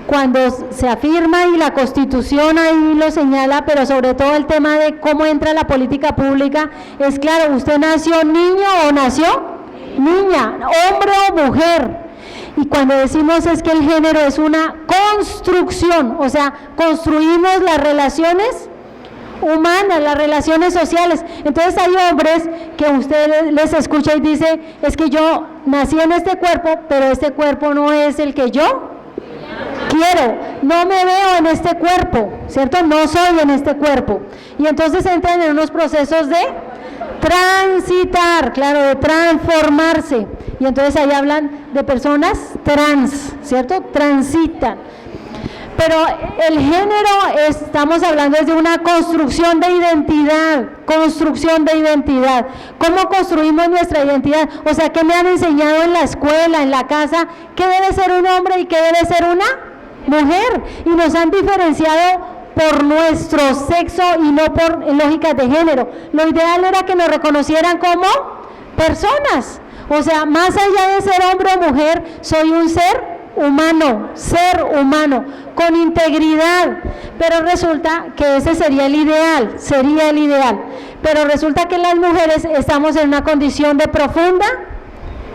cuando se afirma y la Constitución ahí lo señala, pero sobre todo el tema de cómo entra la política pública, es claro, usted nació niño o nació niña, hombre o mujer, y cuando decimos es que el género es una construcción, o sea, construimos las relaciones humanas, las relaciones sociales. Entonces hay hombres que usted les escucha y dice, es que yo nací en este cuerpo, pero este cuerpo no es el que yo quiero, no me veo en este cuerpo, ¿cierto? No soy en este cuerpo. Y entonces entran en unos procesos de transitar, claro, de transformarse. Y entonces ahí hablan de personas trans, ¿cierto? Transitan. Pero el género, estamos hablando de una construcción de identidad, ¿Cómo construimos nuestra identidad? O sea, ¿qué me han enseñado en la escuela, en la casa? ¿Qué debe ser un hombre y qué debe ser una mujer? Y nos han diferenciado por nuestro sexo y no por lógicas de género. Lo ideal era que nos reconocieran como personas. O sea, más allá de ser hombre o mujer, soy un ser humano, con integridad, pero resulta que ese sería el ideal, pero resulta que las mujeres estamos en una condición de profunda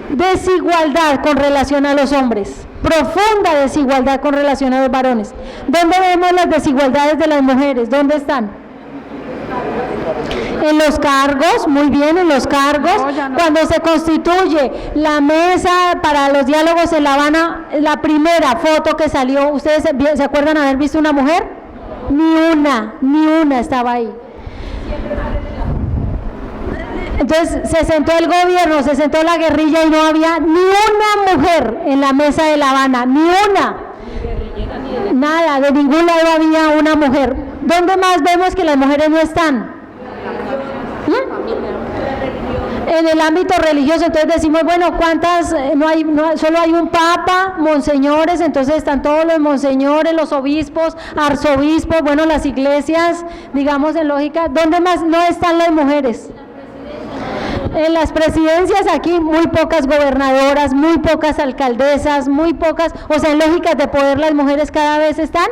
desigualdad con relación a los hombres. profunda desigualdad con relación a los varones. ¿Dónde vemos las desigualdades de las mujeres? ¿Dónde están? En los cargos, muy bien, en los cargos. Cuando se constituye la mesa para los diálogos en La Habana, la primera foto que salió, ¿ustedes se acuerdan haber visto una mujer? Ni una estaba ahí. Entonces se sentó el gobierno, se sentó la guerrilla y no había ni una mujer en la mesa de La Habana, ni una. Nada, de ningún lado había una mujer. ¿Dónde más vemos que las mujeres no están? En el ámbito religioso. Entonces decimos, bueno, ¿cuántas? Solo hay un papa, monseñores, entonces están todos los monseñores, los obispos, arzobispos, bueno, las iglesias, digamos en lógica. ¿Dónde más no están las mujeres? En las presidencias aquí muy pocas gobernadoras, muy pocas alcaldesas, muy pocas, o sea, en lógicas de poder las mujeres cada vez están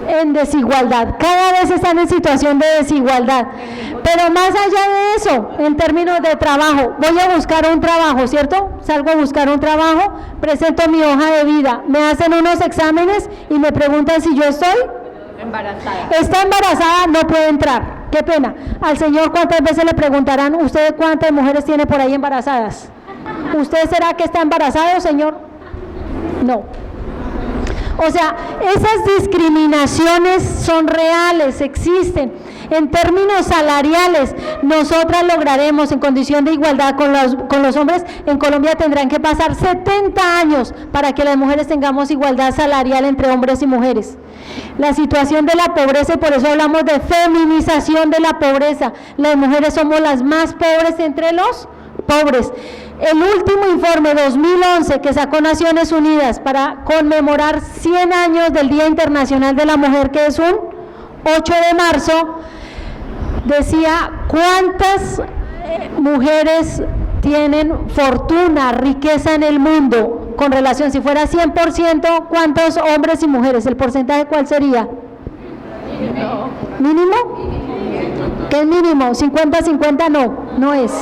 en desigualdad, cada vez están en situación de desigualdad. Pero más allá de eso, en términos de trabajo, voy a buscar un trabajo, ¿cierto? Salgo a buscar un trabajo, presento mi hoja de vida, me hacen unos exámenes y me preguntan si yo estoy embarazada. Está embarazada, no puede entrar. Qué pena. Al señor, ¿cuántas veces le preguntarán, usted cuántas mujeres tiene por ahí embarazadas? ¿Usted será que está embarazado, señor? No. O sea, esas discriminaciones son reales, existen. En términos salariales, nosotras lograremos en condición de igualdad con los hombres. En Colombia tendrán que pasar 70 años para que las mujeres tengamos igualdad salarial entre hombres y mujeres. La situación de la pobreza, y por eso hablamos de feminización de la pobreza. Las mujeres somos las más pobres entre los pobres. El último informe 2011 que sacó Naciones Unidas para conmemorar 100 años del Día Internacional de la Mujer, que es un 8 de marzo, decía cuántas mujeres tienen fortuna, riqueza en el mundo, con relación, si fuera 100%, ¿cuántos hombres y mujeres? ¿El porcentaje cuál sería? ¿Mínimo? ¿Qué es mínimo? 50-50 no es.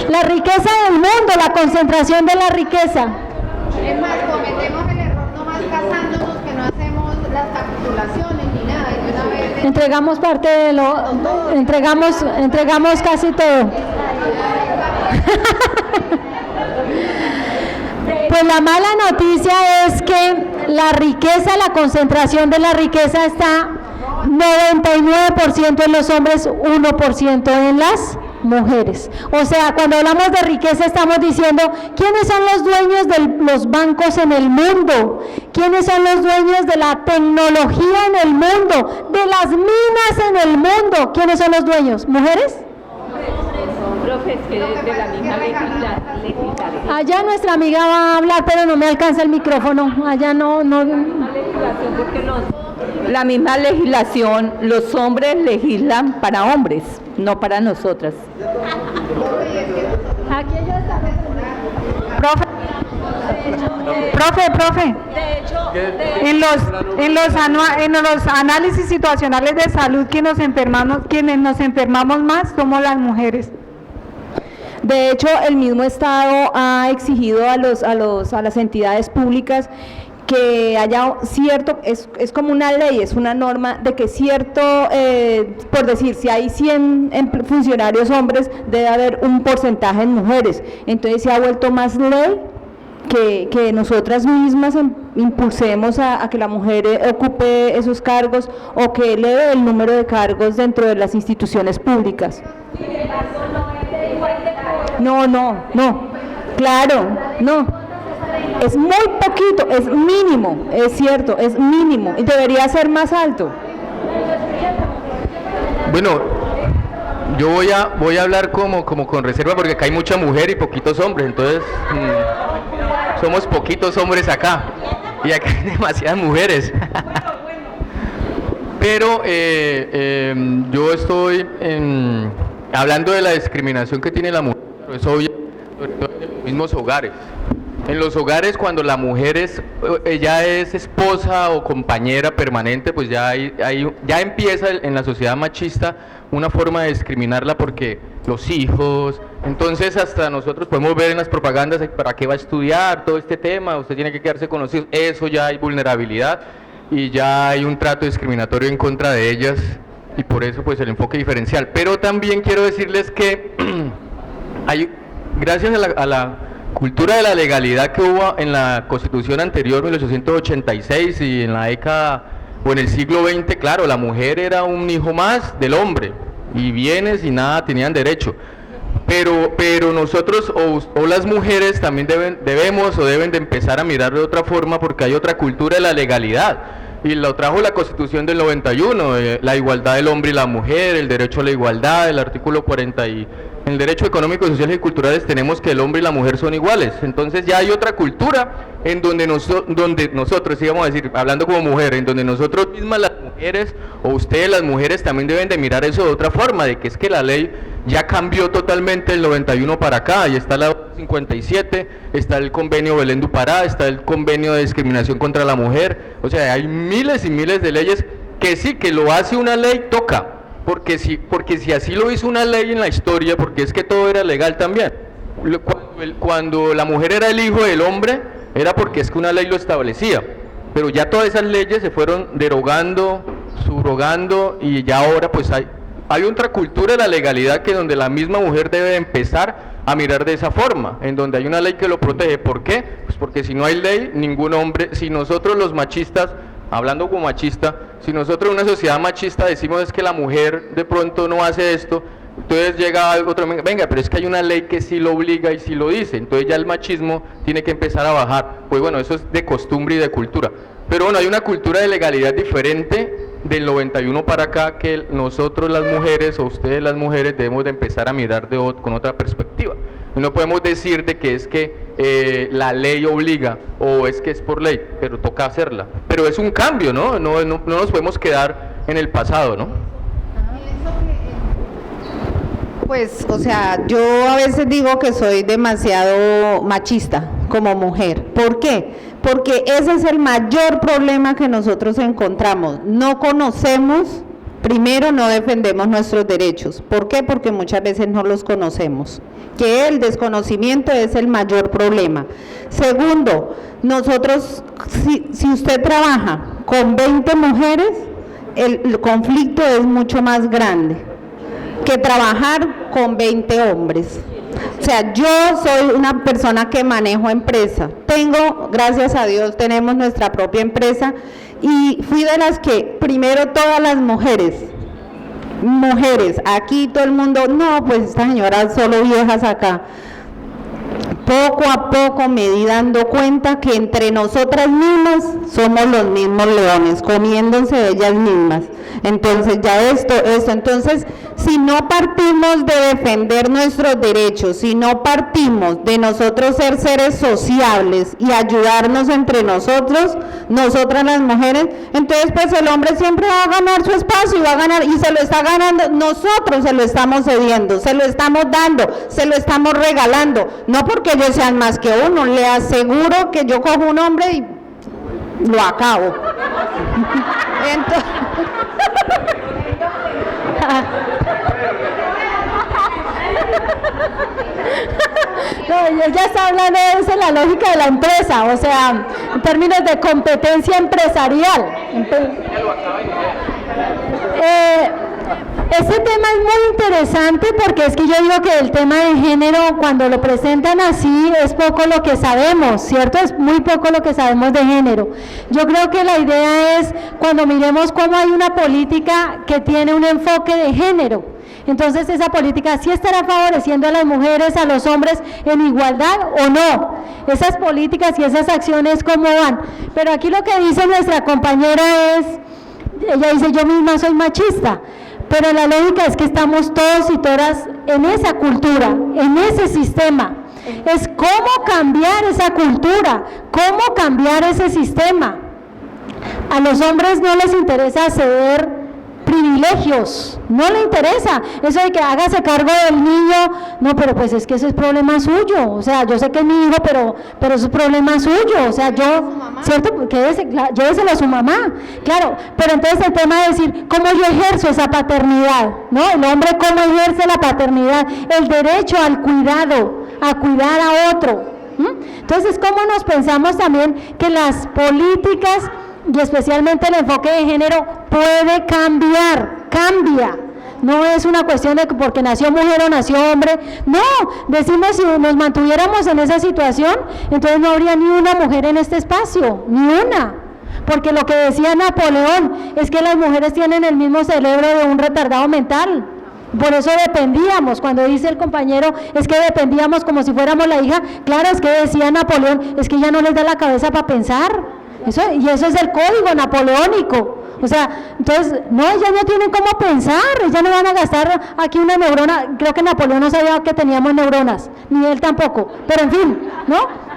La riqueza del mundo, la concentración de la riqueza. Es más, cometemos el error nomás casándonos que no hacemos las capitulaciones ni nada. Y de una vez entregamos parte de lo, entregamos casi todo. Pues la mala noticia es que la riqueza, la concentración de la riqueza está 99% en los hombres, 1% en las mujeres. O sea, cuando hablamos de riqueza estamos diciendo quiénes son los dueños de los bancos en el mundo, quiénes son los dueños de la tecnología en el mundo, de las minas en el mundo. ¿Quiénes son los dueños? ¿Mujeres? De la misma legislación. Allá nuestra amiga va a hablar, pero no me alcanza el micrófono. Allá no. La misma legislación, los hombres legislan para hombres, no para nosotras. Aquí ellos están. Profe, en los análisis situacionales de salud, quienes nos enfermamos más somos las mujeres. De hecho, el mismo Estado ha exigido a las entidades públicas que haya cierto, es como una ley, es una norma de que cierto, por decir, si hay 100 funcionarios hombres, debe haber un porcentaje en mujeres. Entonces se ha vuelto más ley que nosotras mismas impulsemos a que la mujer ocupe esos cargos o que eleve el número de cargos dentro de las instituciones públicas. No, claro, no. Es muy poquito, es mínimo, es cierto, es mínimo y debería ser más alto. Bueno, yo voy a hablar como con reserva porque acá hay mucha mujer y poquitos hombres, entonces somos poquitos hombres acá y acá hay demasiadas mujeres. Pero yo estoy hablando de la discriminación que tiene la mujer, es obvio, sobre todo en los mismos hogares. En los hogares, cuando la mujer ya es esposa o compañera permanente, pues ya empieza en la sociedad machista una forma de discriminarla porque los hijos, Entonces hasta nosotros podemos ver en las propagandas para qué va a estudiar todo este tema, usted tiene que quedarse con los hijos, eso ya hay vulnerabilidad y ya hay un trato discriminatorio en contra de ellas y por eso pues el enfoque diferencial. Pero también quiero decirles que hay, gracias a la cultura de la legalidad que hubo en la Constitución anterior, 1886, y en la década o en el siglo XX, claro, la mujer era un hijo más del hombre y bienes y nada tenían derecho. Pero nosotros o las mujeres también deben de empezar a mirar de otra forma porque hay otra cultura de la legalidad y lo trajo la Constitución del 91, la igualdad del hombre y la mujer, el derecho a la igualdad, el artículo 40 y en el derecho económico, social y culturales tenemos que el hombre y la mujer son iguales. Entonces ya hay otra cultura en donde nosotros, íbamos a decir, hablando como mujer, en donde nosotros mismas las mujeres o ustedes las mujeres también deben de mirar eso de otra forma, de que es que la ley ya cambió totalmente del 91 para acá, y está la 57, está el convenio Belén du Pará, está el convenio de discriminación contra la mujer, o sea, hay miles y miles de leyes que sí, que lo hace una ley, toca. Porque si así lo hizo una ley en la historia, porque es que todo era legal también. Cuando la mujer era el hijo del hombre, era porque es que una ley lo establecía. Pero ya todas esas leyes se fueron derogando, subrogando, y ya ahora pues hay otra cultura de la legalidad que donde la misma mujer debe empezar a mirar de esa forma, en donde hay una ley que lo protege. ¿Por qué? Pues porque si no hay ley, ningún hombre, si nosotros los machistas, hablando como machista, si nosotros en una sociedad machista decimos es que la mujer de pronto no hace esto, entonces llega algo otro, venga, pero es que hay una ley que sí lo obliga y sí lo dice, entonces ya el machismo tiene que empezar a bajar. Pues bueno, eso es de costumbre y de cultura, pero bueno, hay una cultura de legalidad diferente del 91 para acá que nosotros las mujeres o ustedes las mujeres debemos de empezar a mirar con otra perspectiva. No podemos decir de que es que la ley obliga o es que es por ley, pero toca hacerla. Pero es un cambio, ¿no? No nos podemos quedar en el pasado, ¿no? Pues, o sea, yo a veces digo que soy demasiado machista como mujer. ¿Por qué? Porque ese es el mayor problema que nosotros encontramos. No conocemos, primero no defendemos nuestros derechos. ¿Por qué? Porque muchas veces no los conocemos. Que el desconocimiento es el mayor problema. Segundo, nosotros, si usted trabaja con 20 mujeres, el conflicto es mucho más grande que trabajar con 20 hombres. O sea, yo soy una persona que manejo empresa. Gracias a Dios, tenemos nuestra propia empresa y fui de las que, primero todas las mujeres, aquí todo el mundo, no, pues esta señora solo viejas acá. Poco a poco me di dando cuenta que entre nosotras mismas somos los mismos leones, comiéndose ellas mismas. Entonces ya entonces si no partimos de defender nuestros derechos, si no partimos de nosotros ser seres sociables y ayudarnos entre nosotras las mujeres, entonces pues el hombre siempre va a ganar su espacio y va a ganar, y se lo está ganando, nosotros se lo estamos cediendo, se lo estamos dando, se lo estamos regalando, no porque ellos sean más que uno, le aseguro que yo cojo un hombre y lo acabo. Entonces, no, ella está hablando de la lógica de la empresa, o sea, en términos de competencia empresarial. Ese tema es muy interesante porque es que yo digo que el tema de género, cuando lo presentan así, es poco lo que sabemos, ¿cierto? Es muy poco lo que sabemos de género. Yo creo que la idea es cuando miremos cómo hay una política que tiene un enfoque de género. Entonces esa política sí estará favoreciendo a las mujeres, a los hombres en igualdad o no. Esas políticas y esas acciones cómo van. Pero aquí lo que dice nuestra compañera es, ella dice yo misma soy machista. Pero la lógica es que estamos todos y todas en esa cultura, en ese sistema. Es cómo cambiar esa cultura, cómo cambiar ese sistema. A los hombres no les interesa ceder privilegios, no le interesa eso de que hágase cargo del niño, no, pero pues es que ese es problema suyo, o sea, yo sé que es mi hijo, pero eso es problema suyo, o sea, yo, ¿cierto? Lléveselo a su mamá, claro, pero entonces el tema de decir, ¿cómo yo ejerzo esa paternidad? ¿No? El hombre, ¿cómo ejerce la paternidad? El derecho al cuidado, a cuidar a otro. Entonces, ¿cómo nos pensamos también que las políticas y especialmente el enfoque de género puede cambiar? Cambia. No es una cuestión de que porque nació mujer o nació hombre. No, decimos si nos mantuviéramos en esa situación, entonces no habría ni una mujer en este espacio, ni una. Porque lo que decía Napoleón es que las mujeres tienen el mismo cerebro de un retardado mental. Por eso dependíamos, cuando dice el compañero, es que dependíamos como si fuéramos la hija, claro, es que decía Napoleón, es que ya no les da la cabeza para pensar, y eso es el código napoleónico, o sea, entonces, no, ellas no tienen cómo pensar, ellas no van a gastar aquí una neurona, creo que Napoleón no sabía que teníamos neuronas, ni él tampoco, pero en fin, ¿no?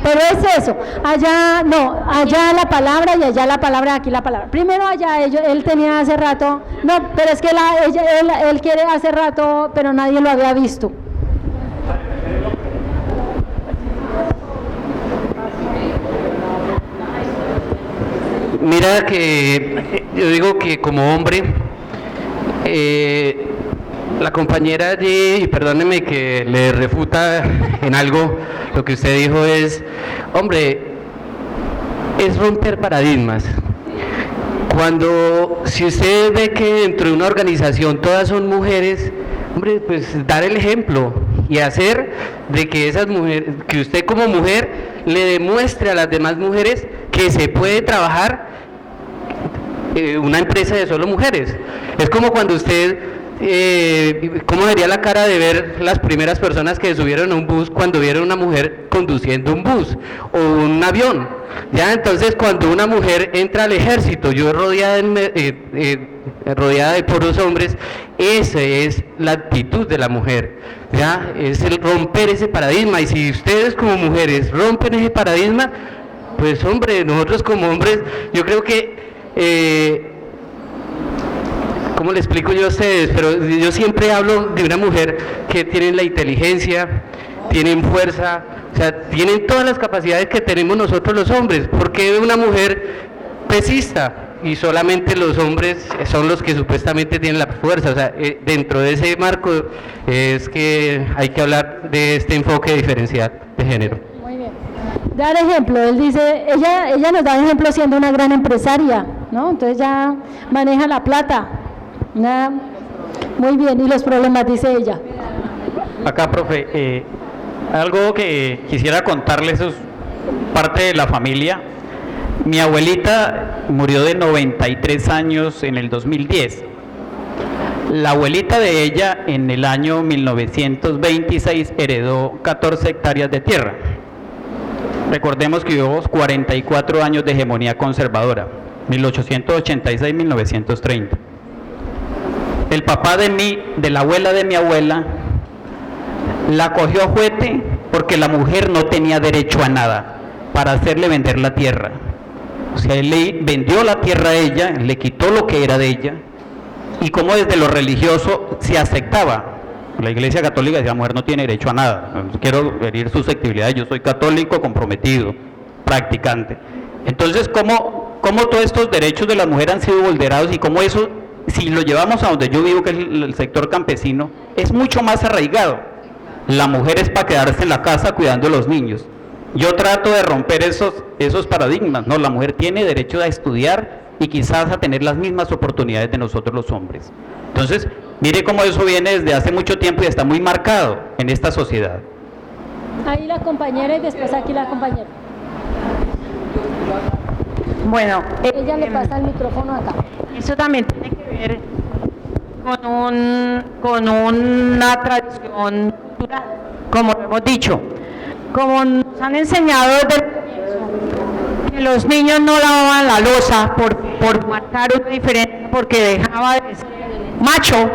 Pero es eso, allá no, allá la palabra y allá la palabra, aquí la palabra. Primero allá él tenía hace rato, no, pero es que él quiere hace rato, pero nadie lo había visto. Mira que yo digo que como hombre, la compañera allí, y perdóneme que le refuta en algo, lo que usted dijo es, hombre, es romper paradigmas. Si usted ve que dentro de una organización todas son mujeres, hombre, pues dar el ejemplo y hacer de que esas mujeres, que usted como mujer le demuestre a las demás mujeres que se puede trabajar una empresa de solo mujeres. Es como cuando usted, ¿cómo sería la cara de ver las primeras personas que subieron a un bus cuando vieron una mujer conduciendo un bus o un avión? Ya, entonces cuando una mujer entra al ejército, yo rodeada de puros hombres, esa es la actitud de la mujer, ya, es el romper ese paradigma. Y si ustedes como mujeres rompen ese paradigma, pues hombre, nosotros como hombres, yo creo que ¿cómo le explico yo a ustedes? Pero yo siempre hablo de una mujer que tiene la inteligencia, tienen fuerza, o sea, tienen todas las capacidades que tenemos nosotros los hombres. ¿Por qué una mujer pesista y solamente los hombres son los que supuestamente tienen la fuerza? O sea, dentro de ese marco es que hay que hablar de este enfoque diferencial de género. Muy bien. Dar ejemplo, él dice, ella nos da ejemplo siendo una gran empresaria, ¿no? Entonces ya maneja la plata. Muy bien, y los problemas, dice ella. Acá, profe, algo que quisiera contarles es parte de la familia. Mi abuelita murió de 93 años en el 2010. La abuelita de ella en el año 1926 heredó 14 hectáreas de tierra. Recordemos que hubo 44 años de hegemonía conservadora, 1886-1930. El papá de la abuela de mi abuela, la cogió a juguete porque la mujer no tenía derecho a nada para hacerle vender la tierra. O sea, él le vendió la tierra a ella, le quitó lo que era de ella, y como desde lo religioso se aceptaba. La Iglesia Católica decía, la mujer no tiene derecho a nada. No quiero herir susceptibilidades, yo soy católico comprometido, practicante. Entonces, ¿cómo todos estos derechos de la mujer han sido vulnerados y cómo eso, si lo llevamos a donde yo vivo, que es el sector campesino, es mucho más arraigado? La mujer es para quedarse en la casa cuidando a los niños. Yo trato de romper esos paradigmas, ¿no? La mujer tiene derecho a estudiar y quizás a tener las mismas oportunidades de nosotros los hombres. Entonces, mire cómo eso viene desde hace mucho tiempo y está muy marcado en esta sociedad. Ahí la compañera y después aquí la compañera. Bueno, ella le pasa el micrófono acá. Eso también tiene que ver con una tradición cultural, como lo hemos dicho. Como nos han enseñado desde el comienzo que los niños no lavaban la loza por marcar una diferencia, porque dejaba de ser macho,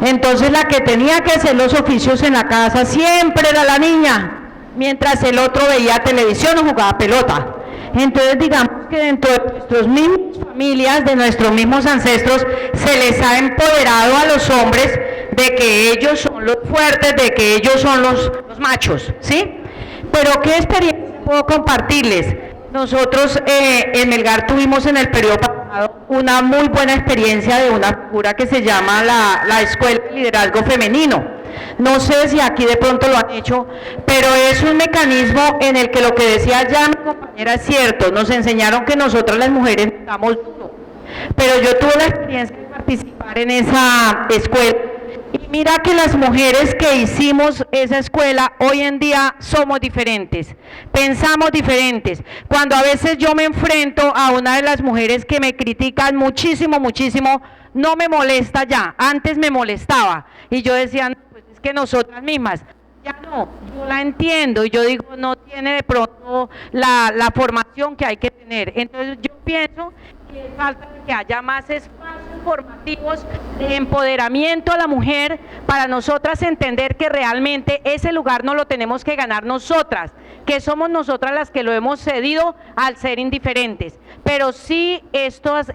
entonces la que tenía que hacer los oficios en la casa siempre era la niña, mientras el otro veía televisión o jugaba pelota. Entonces digamos que dentro de nuestras mismas familias, de nuestros mismos ancestros, se les ha empoderado a los hombres de que ellos son los fuertes, de que ellos son los machos, ¿sí? Pero ¿qué experiencia puedo compartirles? Nosotros en Melgar tuvimos en el periodo pasado una muy buena experiencia de una figura que se llama la Escuela de Liderazgo Femenino. No sé si aquí de pronto lo han hecho, pero es un mecanismo en el que lo que decía ya mi compañera es cierto. Nos enseñaron que nosotras las mujeres estamos duro, pero yo tuve la experiencia de participar en esa escuela. Y mira que las mujeres que hicimos esa escuela hoy en día somos diferentes, pensamos diferentes. Cuando a veces yo me enfrento a una de las mujeres que me critican muchísimo, no me molesta ya, antes me molestaba. Y yo decía, no, pues es que nosotras mismas, ya no, yo la entiendo y yo digo, no tiene de pronto la formación que hay que tener. Entonces yo pienso que falta que haya más espacios formativos de empoderamiento a la mujer para nosotras entender que realmente ese lugar no lo tenemos que ganar nosotras, que somos nosotras las que lo hemos cedido al ser indiferentes, pero sí estos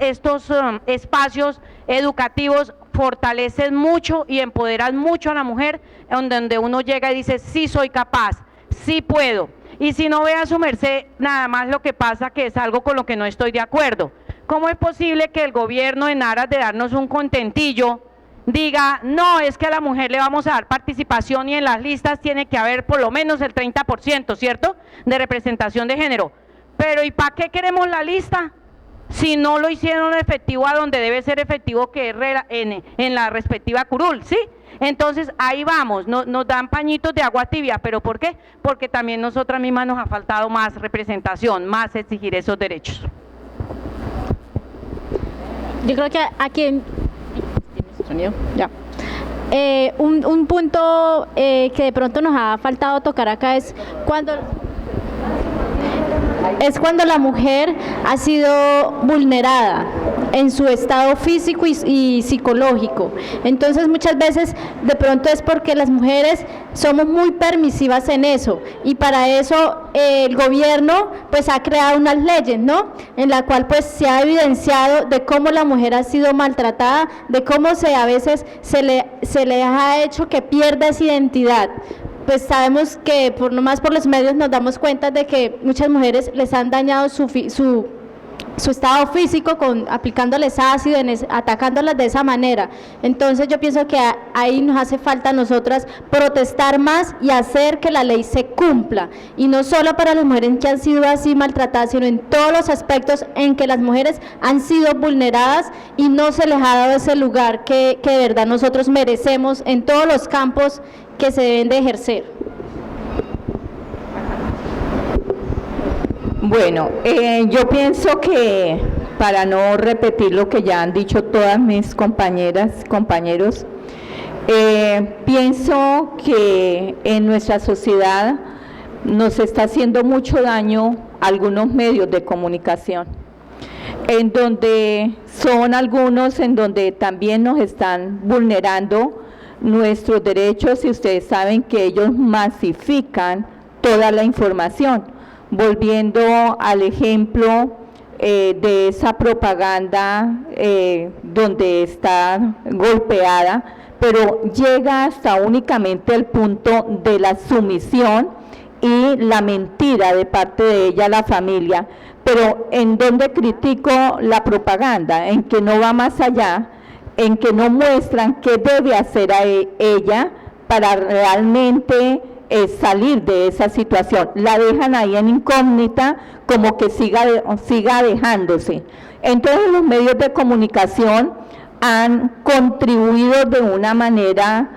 espacios educativos fortalecen mucho y empoderan mucho a la mujer, donde uno llega y dice, sí soy capaz, sí puedo. Y si no, vea su merced, nada más lo que pasa que es algo con lo que no estoy de acuerdo. ¿Cómo es posible que el gobierno, en aras de darnos un contentillo, diga, no, es que a la mujer le vamos a dar participación y en las listas tiene que haber por lo menos el 30%, ¿cierto?, de representación de género? Pero ¿y para qué queremos la lista? Si no lo hicieron efectivo a donde debe ser efectivo, que es en la respectiva curul, ¿sí? Entonces ahí vamos, nos dan pañitos de agua tibia, ¿pero por qué? Porque también nosotras mismas nos ha faltado más representación, más exigir esos derechos. Yo creo que aquí un punto que de pronto nos ha faltado tocar acá es cuando la mujer ha sido vulnerada en su estado físico y psicológico. Entonces muchas veces de pronto es porque las mujeres somos muy permisivas en eso, y para eso el gobierno pues ha creado unas leyes, ¿no?, en la cual pues se ha evidenciado de cómo la mujer ha sido maltratada, de cómo a veces se le ha hecho que pierda esa identidad. Pues sabemos que por los medios nos damos cuenta de que muchas mujeres les han dañado su estado físico aplicándoles ácido, atacándolas de esa manera. Entonces yo pienso que ahí nos hace falta a nosotras protestar más y hacer que la ley se cumpla, y no solo para las mujeres que han sido así maltratadas, sino en todos los aspectos en que las mujeres han sido vulneradas y no se les ha dado ese lugar que de verdad nosotros merecemos en todos los campos que se deben de ejercer. Bueno, yo pienso que, para no repetir lo que ya han dicho todas mis compañeras, compañeros, pienso que en nuestra sociedad nos está haciendo mucho daño algunos medios de comunicación, en donde son algunos en donde también nos están vulnerando nuestros derechos, y ustedes saben que ellos masifican toda la información, volviendo al ejemplo de esa propaganda donde está golpeada, pero llega hasta únicamente el punto de la sumisión y la mentira de parte de ella a la familia. Pero ¿en dónde critico la propaganda? En que no va más allá, en que no muestran qué debe hacer ella para realmente salir de esa situación. La dejan ahí en incógnita, como que siga dejándose. Entonces los medios de comunicación han contribuido de una manera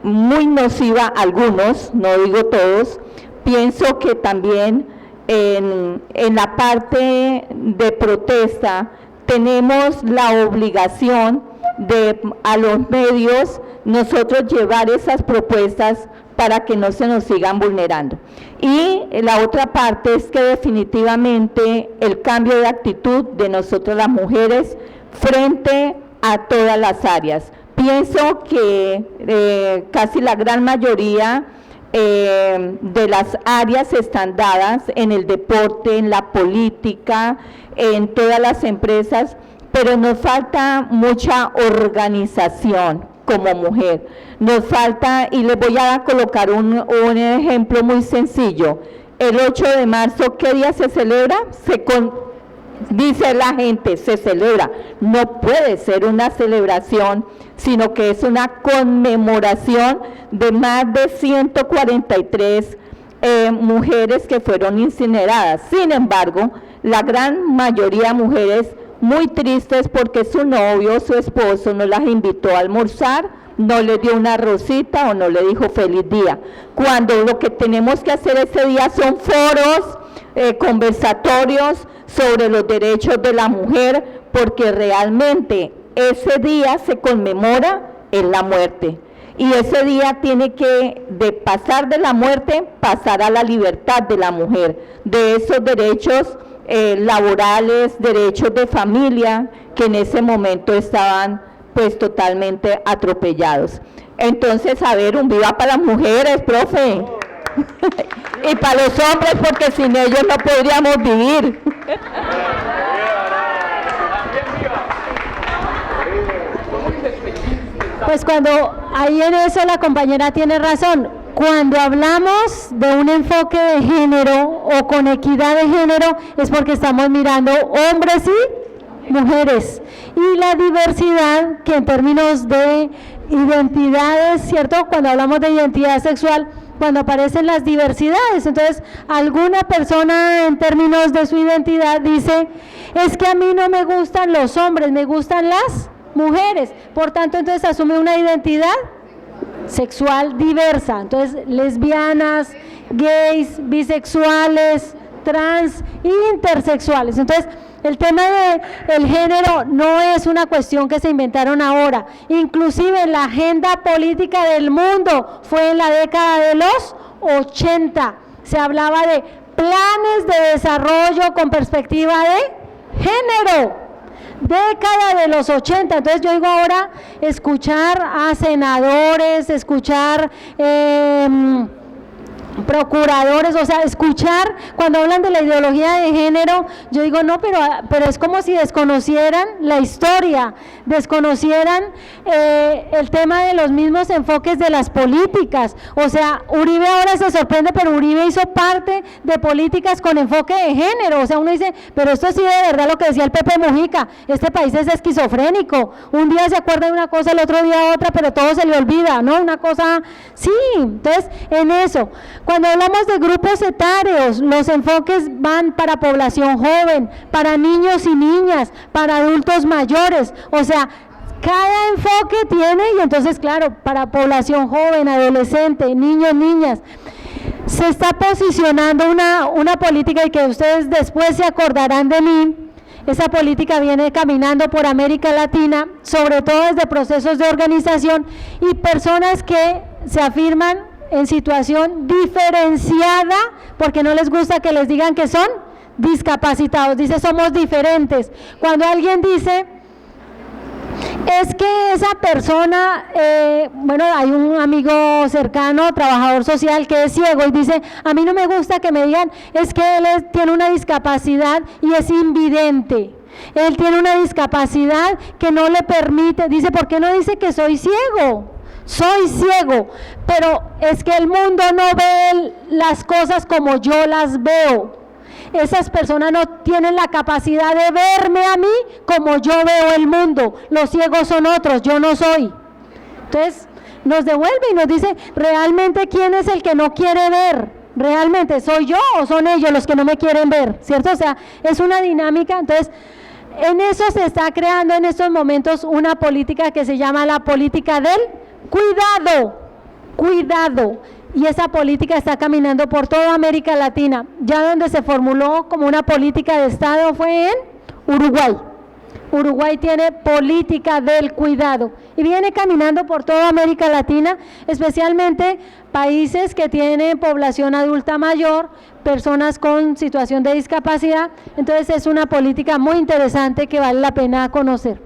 muy nociva, algunos, no digo todos. Pienso que también en la parte de protesta tenemos la obligación de a los medios nosotros llevar esas propuestas para que no se nos sigan vulnerando. Y la otra parte es que definitivamente el cambio de actitud de nosotros las mujeres frente a todas las áreas. Pienso que casi la gran mayoría de las áreas están dadas en el deporte, en la política, en todas las empresas, pero nos falta mucha organización como mujer. Nos falta, y les voy a colocar un ejemplo muy sencillo. El 8 de marzo, ¿qué día se celebra? Dice la gente, se celebra. No puede ser una celebración, sino que es una conmemoración de más de 143 mujeres que fueron incineradas. Sin embargo, la gran mayoría de mujeres muy tristes porque su novio, su esposo, no las invitó a almorzar, no le dio una rosita o no le dijo feliz día. Cuando lo que tenemos que hacer ese día son foros, conversatorios sobre los derechos de la mujer, porque realmente ese día se conmemora en la muerte. Y ese día tiene que, de pasar de la muerte, pasar a la libertad de la mujer, de esos derechos laborales, derechos de familia, que en ese momento estaban pues totalmente atropellados. Entonces, a ver, un viva para las mujeres, profe. Y para los hombres, porque sin ellos no podríamos vivir. Pues cuando ahí en eso la compañera tiene razón. Cuando hablamos de un enfoque de género o con equidad de género es porque estamos mirando hombres y mujeres y la diversidad, que en términos de identidades, ¿cierto? Cuando hablamos de identidad sexual, cuando aparecen las diversidades, entonces alguna persona en términos de su identidad dice, es que a mí no me gustan los hombres, me gustan las mujeres, por tanto entonces asume una identidad sexual diversa, entonces lesbianas, gays, bisexuales, trans, intersexuales. Entonces el tema del género no es una cuestión que se inventaron ahora, inclusive la agenda política del mundo fue en la década de los 80, se hablaba de planes de desarrollo con perspectiva de género. Década de los 80, entonces yo digo ahora escuchar a senadores, escuchar procuradores, o sea, escuchar cuando hablan de la ideología de género, yo digo no, pero es como si desconocieran la historia, desconocieran el tema de los mismos enfoques de las políticas. O sea, Uribe ahora se sorprende, pero Uribe hizo parte de políticas con enfoque de género. O sea, uno dice, pero esto sí de verdad lo que decía el Pepe Mujica, este país es esquizofrénico, un día se acuerda de una cosa, el otro día otra, pero todo se le olvida, ¿no? Una cosa, sí, entonces en eso. Cuando hablamos de grupos etarios, los enfoques van para población joven, para niños y niñas, para adultos mayores, o sea, cada enfoque tiene, y entonces claro, para población joven, adolescente, niños, niñas, se está posicionando una política y que ustedes después se acordarán de mí. Esa política viene caminando por América Latina, sobre todo desde procesos de organización y personas que se afirman en situación diferenciada, porque no les gusta que les digan que son discapacitados, dice somos diferentes. Cuando alguien dice, es que esa persona, bueno, hay un amigo cercano, trabajador social, que es ciego y dice, a mí no me gusta que me digan, es que él tiene una discapacidad y es invidente. Él tiene una discapacidad que no le permite, dice, ¿por qué no dice que soy ciego? Soy ciego, pero es que el mundo no ve las cosas como yo las veo. Esas personas no tienen la capacidad de verme a mí como yo veo el mundo. Los ciegos son otros, yo no soy. Entonces nos devuelve y nos dice, ¿realmente quién es el que no quiere ver? ¿Realmente soy yo o son ellos los que no me quieren ver? ¿Cierto? O sea, es una dinámica. Entonces, en eso se está creando en estos momentos una política que se llama la política del cuidado, y esa política está caminando por toda América Latina. Ya donde se formuló como una política de Estado fue en Uruguay. Uruguay tiene política del cuidado y viene caminando por toda América Latina, especialmente países que tienen población adulta mayor, personas con situación de discapacidad. Entonces es una política muy interesante que vale la pena conocer.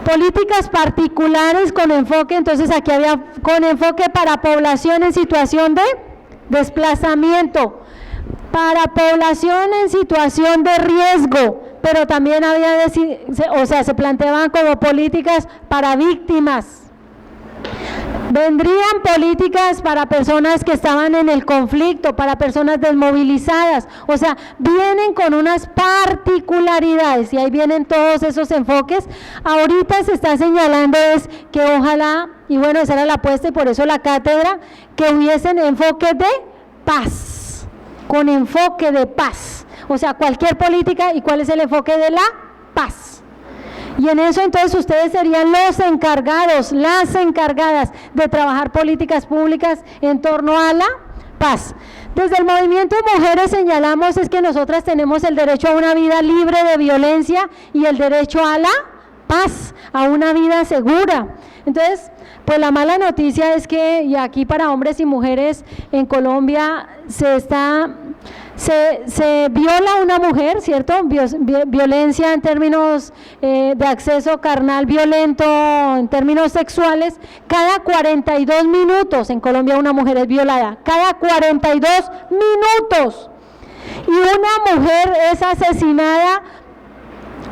políticas particulares con enfoque, entonces aquí había con enfoque para población en situación de desplazamiento, para población en situación de riesgo, pero también había, se planteaban como políticas para víctimas. Vendrían políticas para personas que estaban en el conflicto, para personas desmovilizadas, o sea, vienen con unas particularidades y ahí vienen todos esos enfoques. Ahorita se está señalando es que ojalá, y bueno, esa era la apuesta y por eso la cátedra, que hubiesen enfoques de paz, con enfoque de paz, o sea, cualquier política. ¿Y cuál es el enfoque de la paz? Y en eso entonces ustedes serían los encargados, las encargadas de trabajar políticas públicas en torno a la paz. Desde el movimiento de mujeres señalamos es que nosotras tenemos el derecho a una vida libre de violencia y el derecho a la paz, a una vida segura. Entonces, pues la mala noticia es que, y aquí para hombres y mujeres en Colombia se viola a una mujer, ¿cierto? Violencia en términos de acceso carnal violento, en términos sexuales, cada 42 minutos en Colombia una mujer es violada, cada 42 minutos. Y una mujer es asesinada,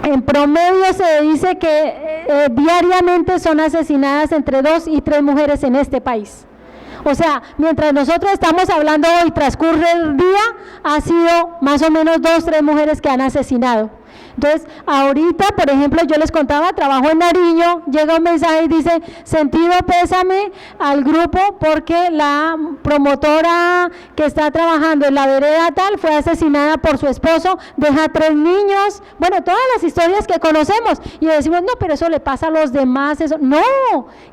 en promedio se dice que diariamente son asesinadas entre 2 y 3 mujeres en este país. O sea, mientras nosotros estamos hablando hoy, transcurre el día, ha sido más o menos 2, 3 mujeres que han asesinado. Entonces, ahorita, por ejemplo, yo les contaba, trabajo en Nariño, llega un mensaje y dice, sentido pésame al grupo porque la promotora que está trabajando en la vereda tal fue asesinada por su esposo, deja 3 niños, bueno, todas las historias que conocemos, y decimos, no, pero eso le pasa a los demás, eso, no,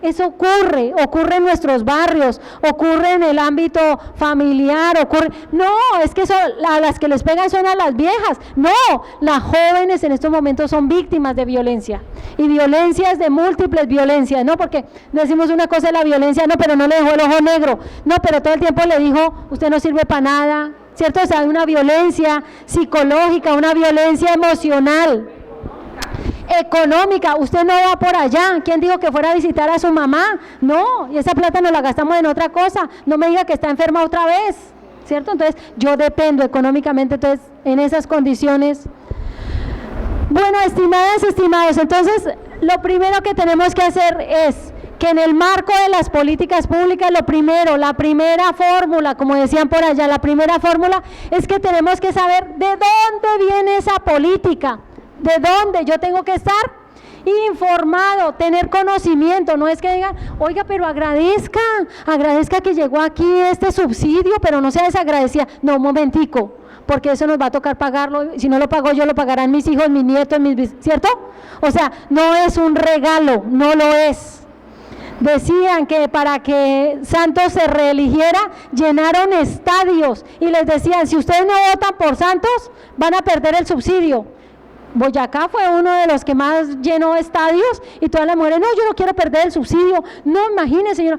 eso ocurre en nuestros barrios, ocurre en el ámbito familiar, no, es que eso, a las que les pegan son a las viejas, no, las jóvenes en estos momentos son víctimas de violencia, y violencias de múltiples violencias, no porque decimos una cosa de la violencia, no, pero no le dejó el ojo negro, no, pero todo el tiempo le dijo, usted no sirve para nada, ¿cierto? O sea, hay una violencia psicológica, una violencia emocional, económica, usted no va por allá, ¿quién dijo que fuera a visitar a su mamá? No, y esa plata nos la gastamos en otra cosa, no me diga que está enferma otra vez, ¿cierto? Entonces, yo dependo económicamente, entonces, en esas condiciones. Bueno, estimadas, estimados, entonces lo primero que tenemos que hacer es que en el marco de las políticas públicas, lo primero, la primera fórmula, como decían por allá, la primera fórmula es que tenemos que saber de dónde viene esa política, de dónde. Yo tengo que estar informado, tener conocimiento, no es que digan, oiga, pero agradezca que llegó aquí este subsidio, pero no sea desagradecida, no, un momentico, porque eso nos va a tocar pagarlo, si no lo pago yo, lo pagarán mis hijos, mis nietos, ¿cierto? O sea, no es un regalo, no lo es. Decían que para que Santos se reeligiera, llenaron estadios, y les decían, si ustedes no votan por Santos, van a perder el subsidio. Boyacá fue uno de los que más llenó estadios, y todas las mujeres, no, yo no quiero perder el subsidio, no, imagínense,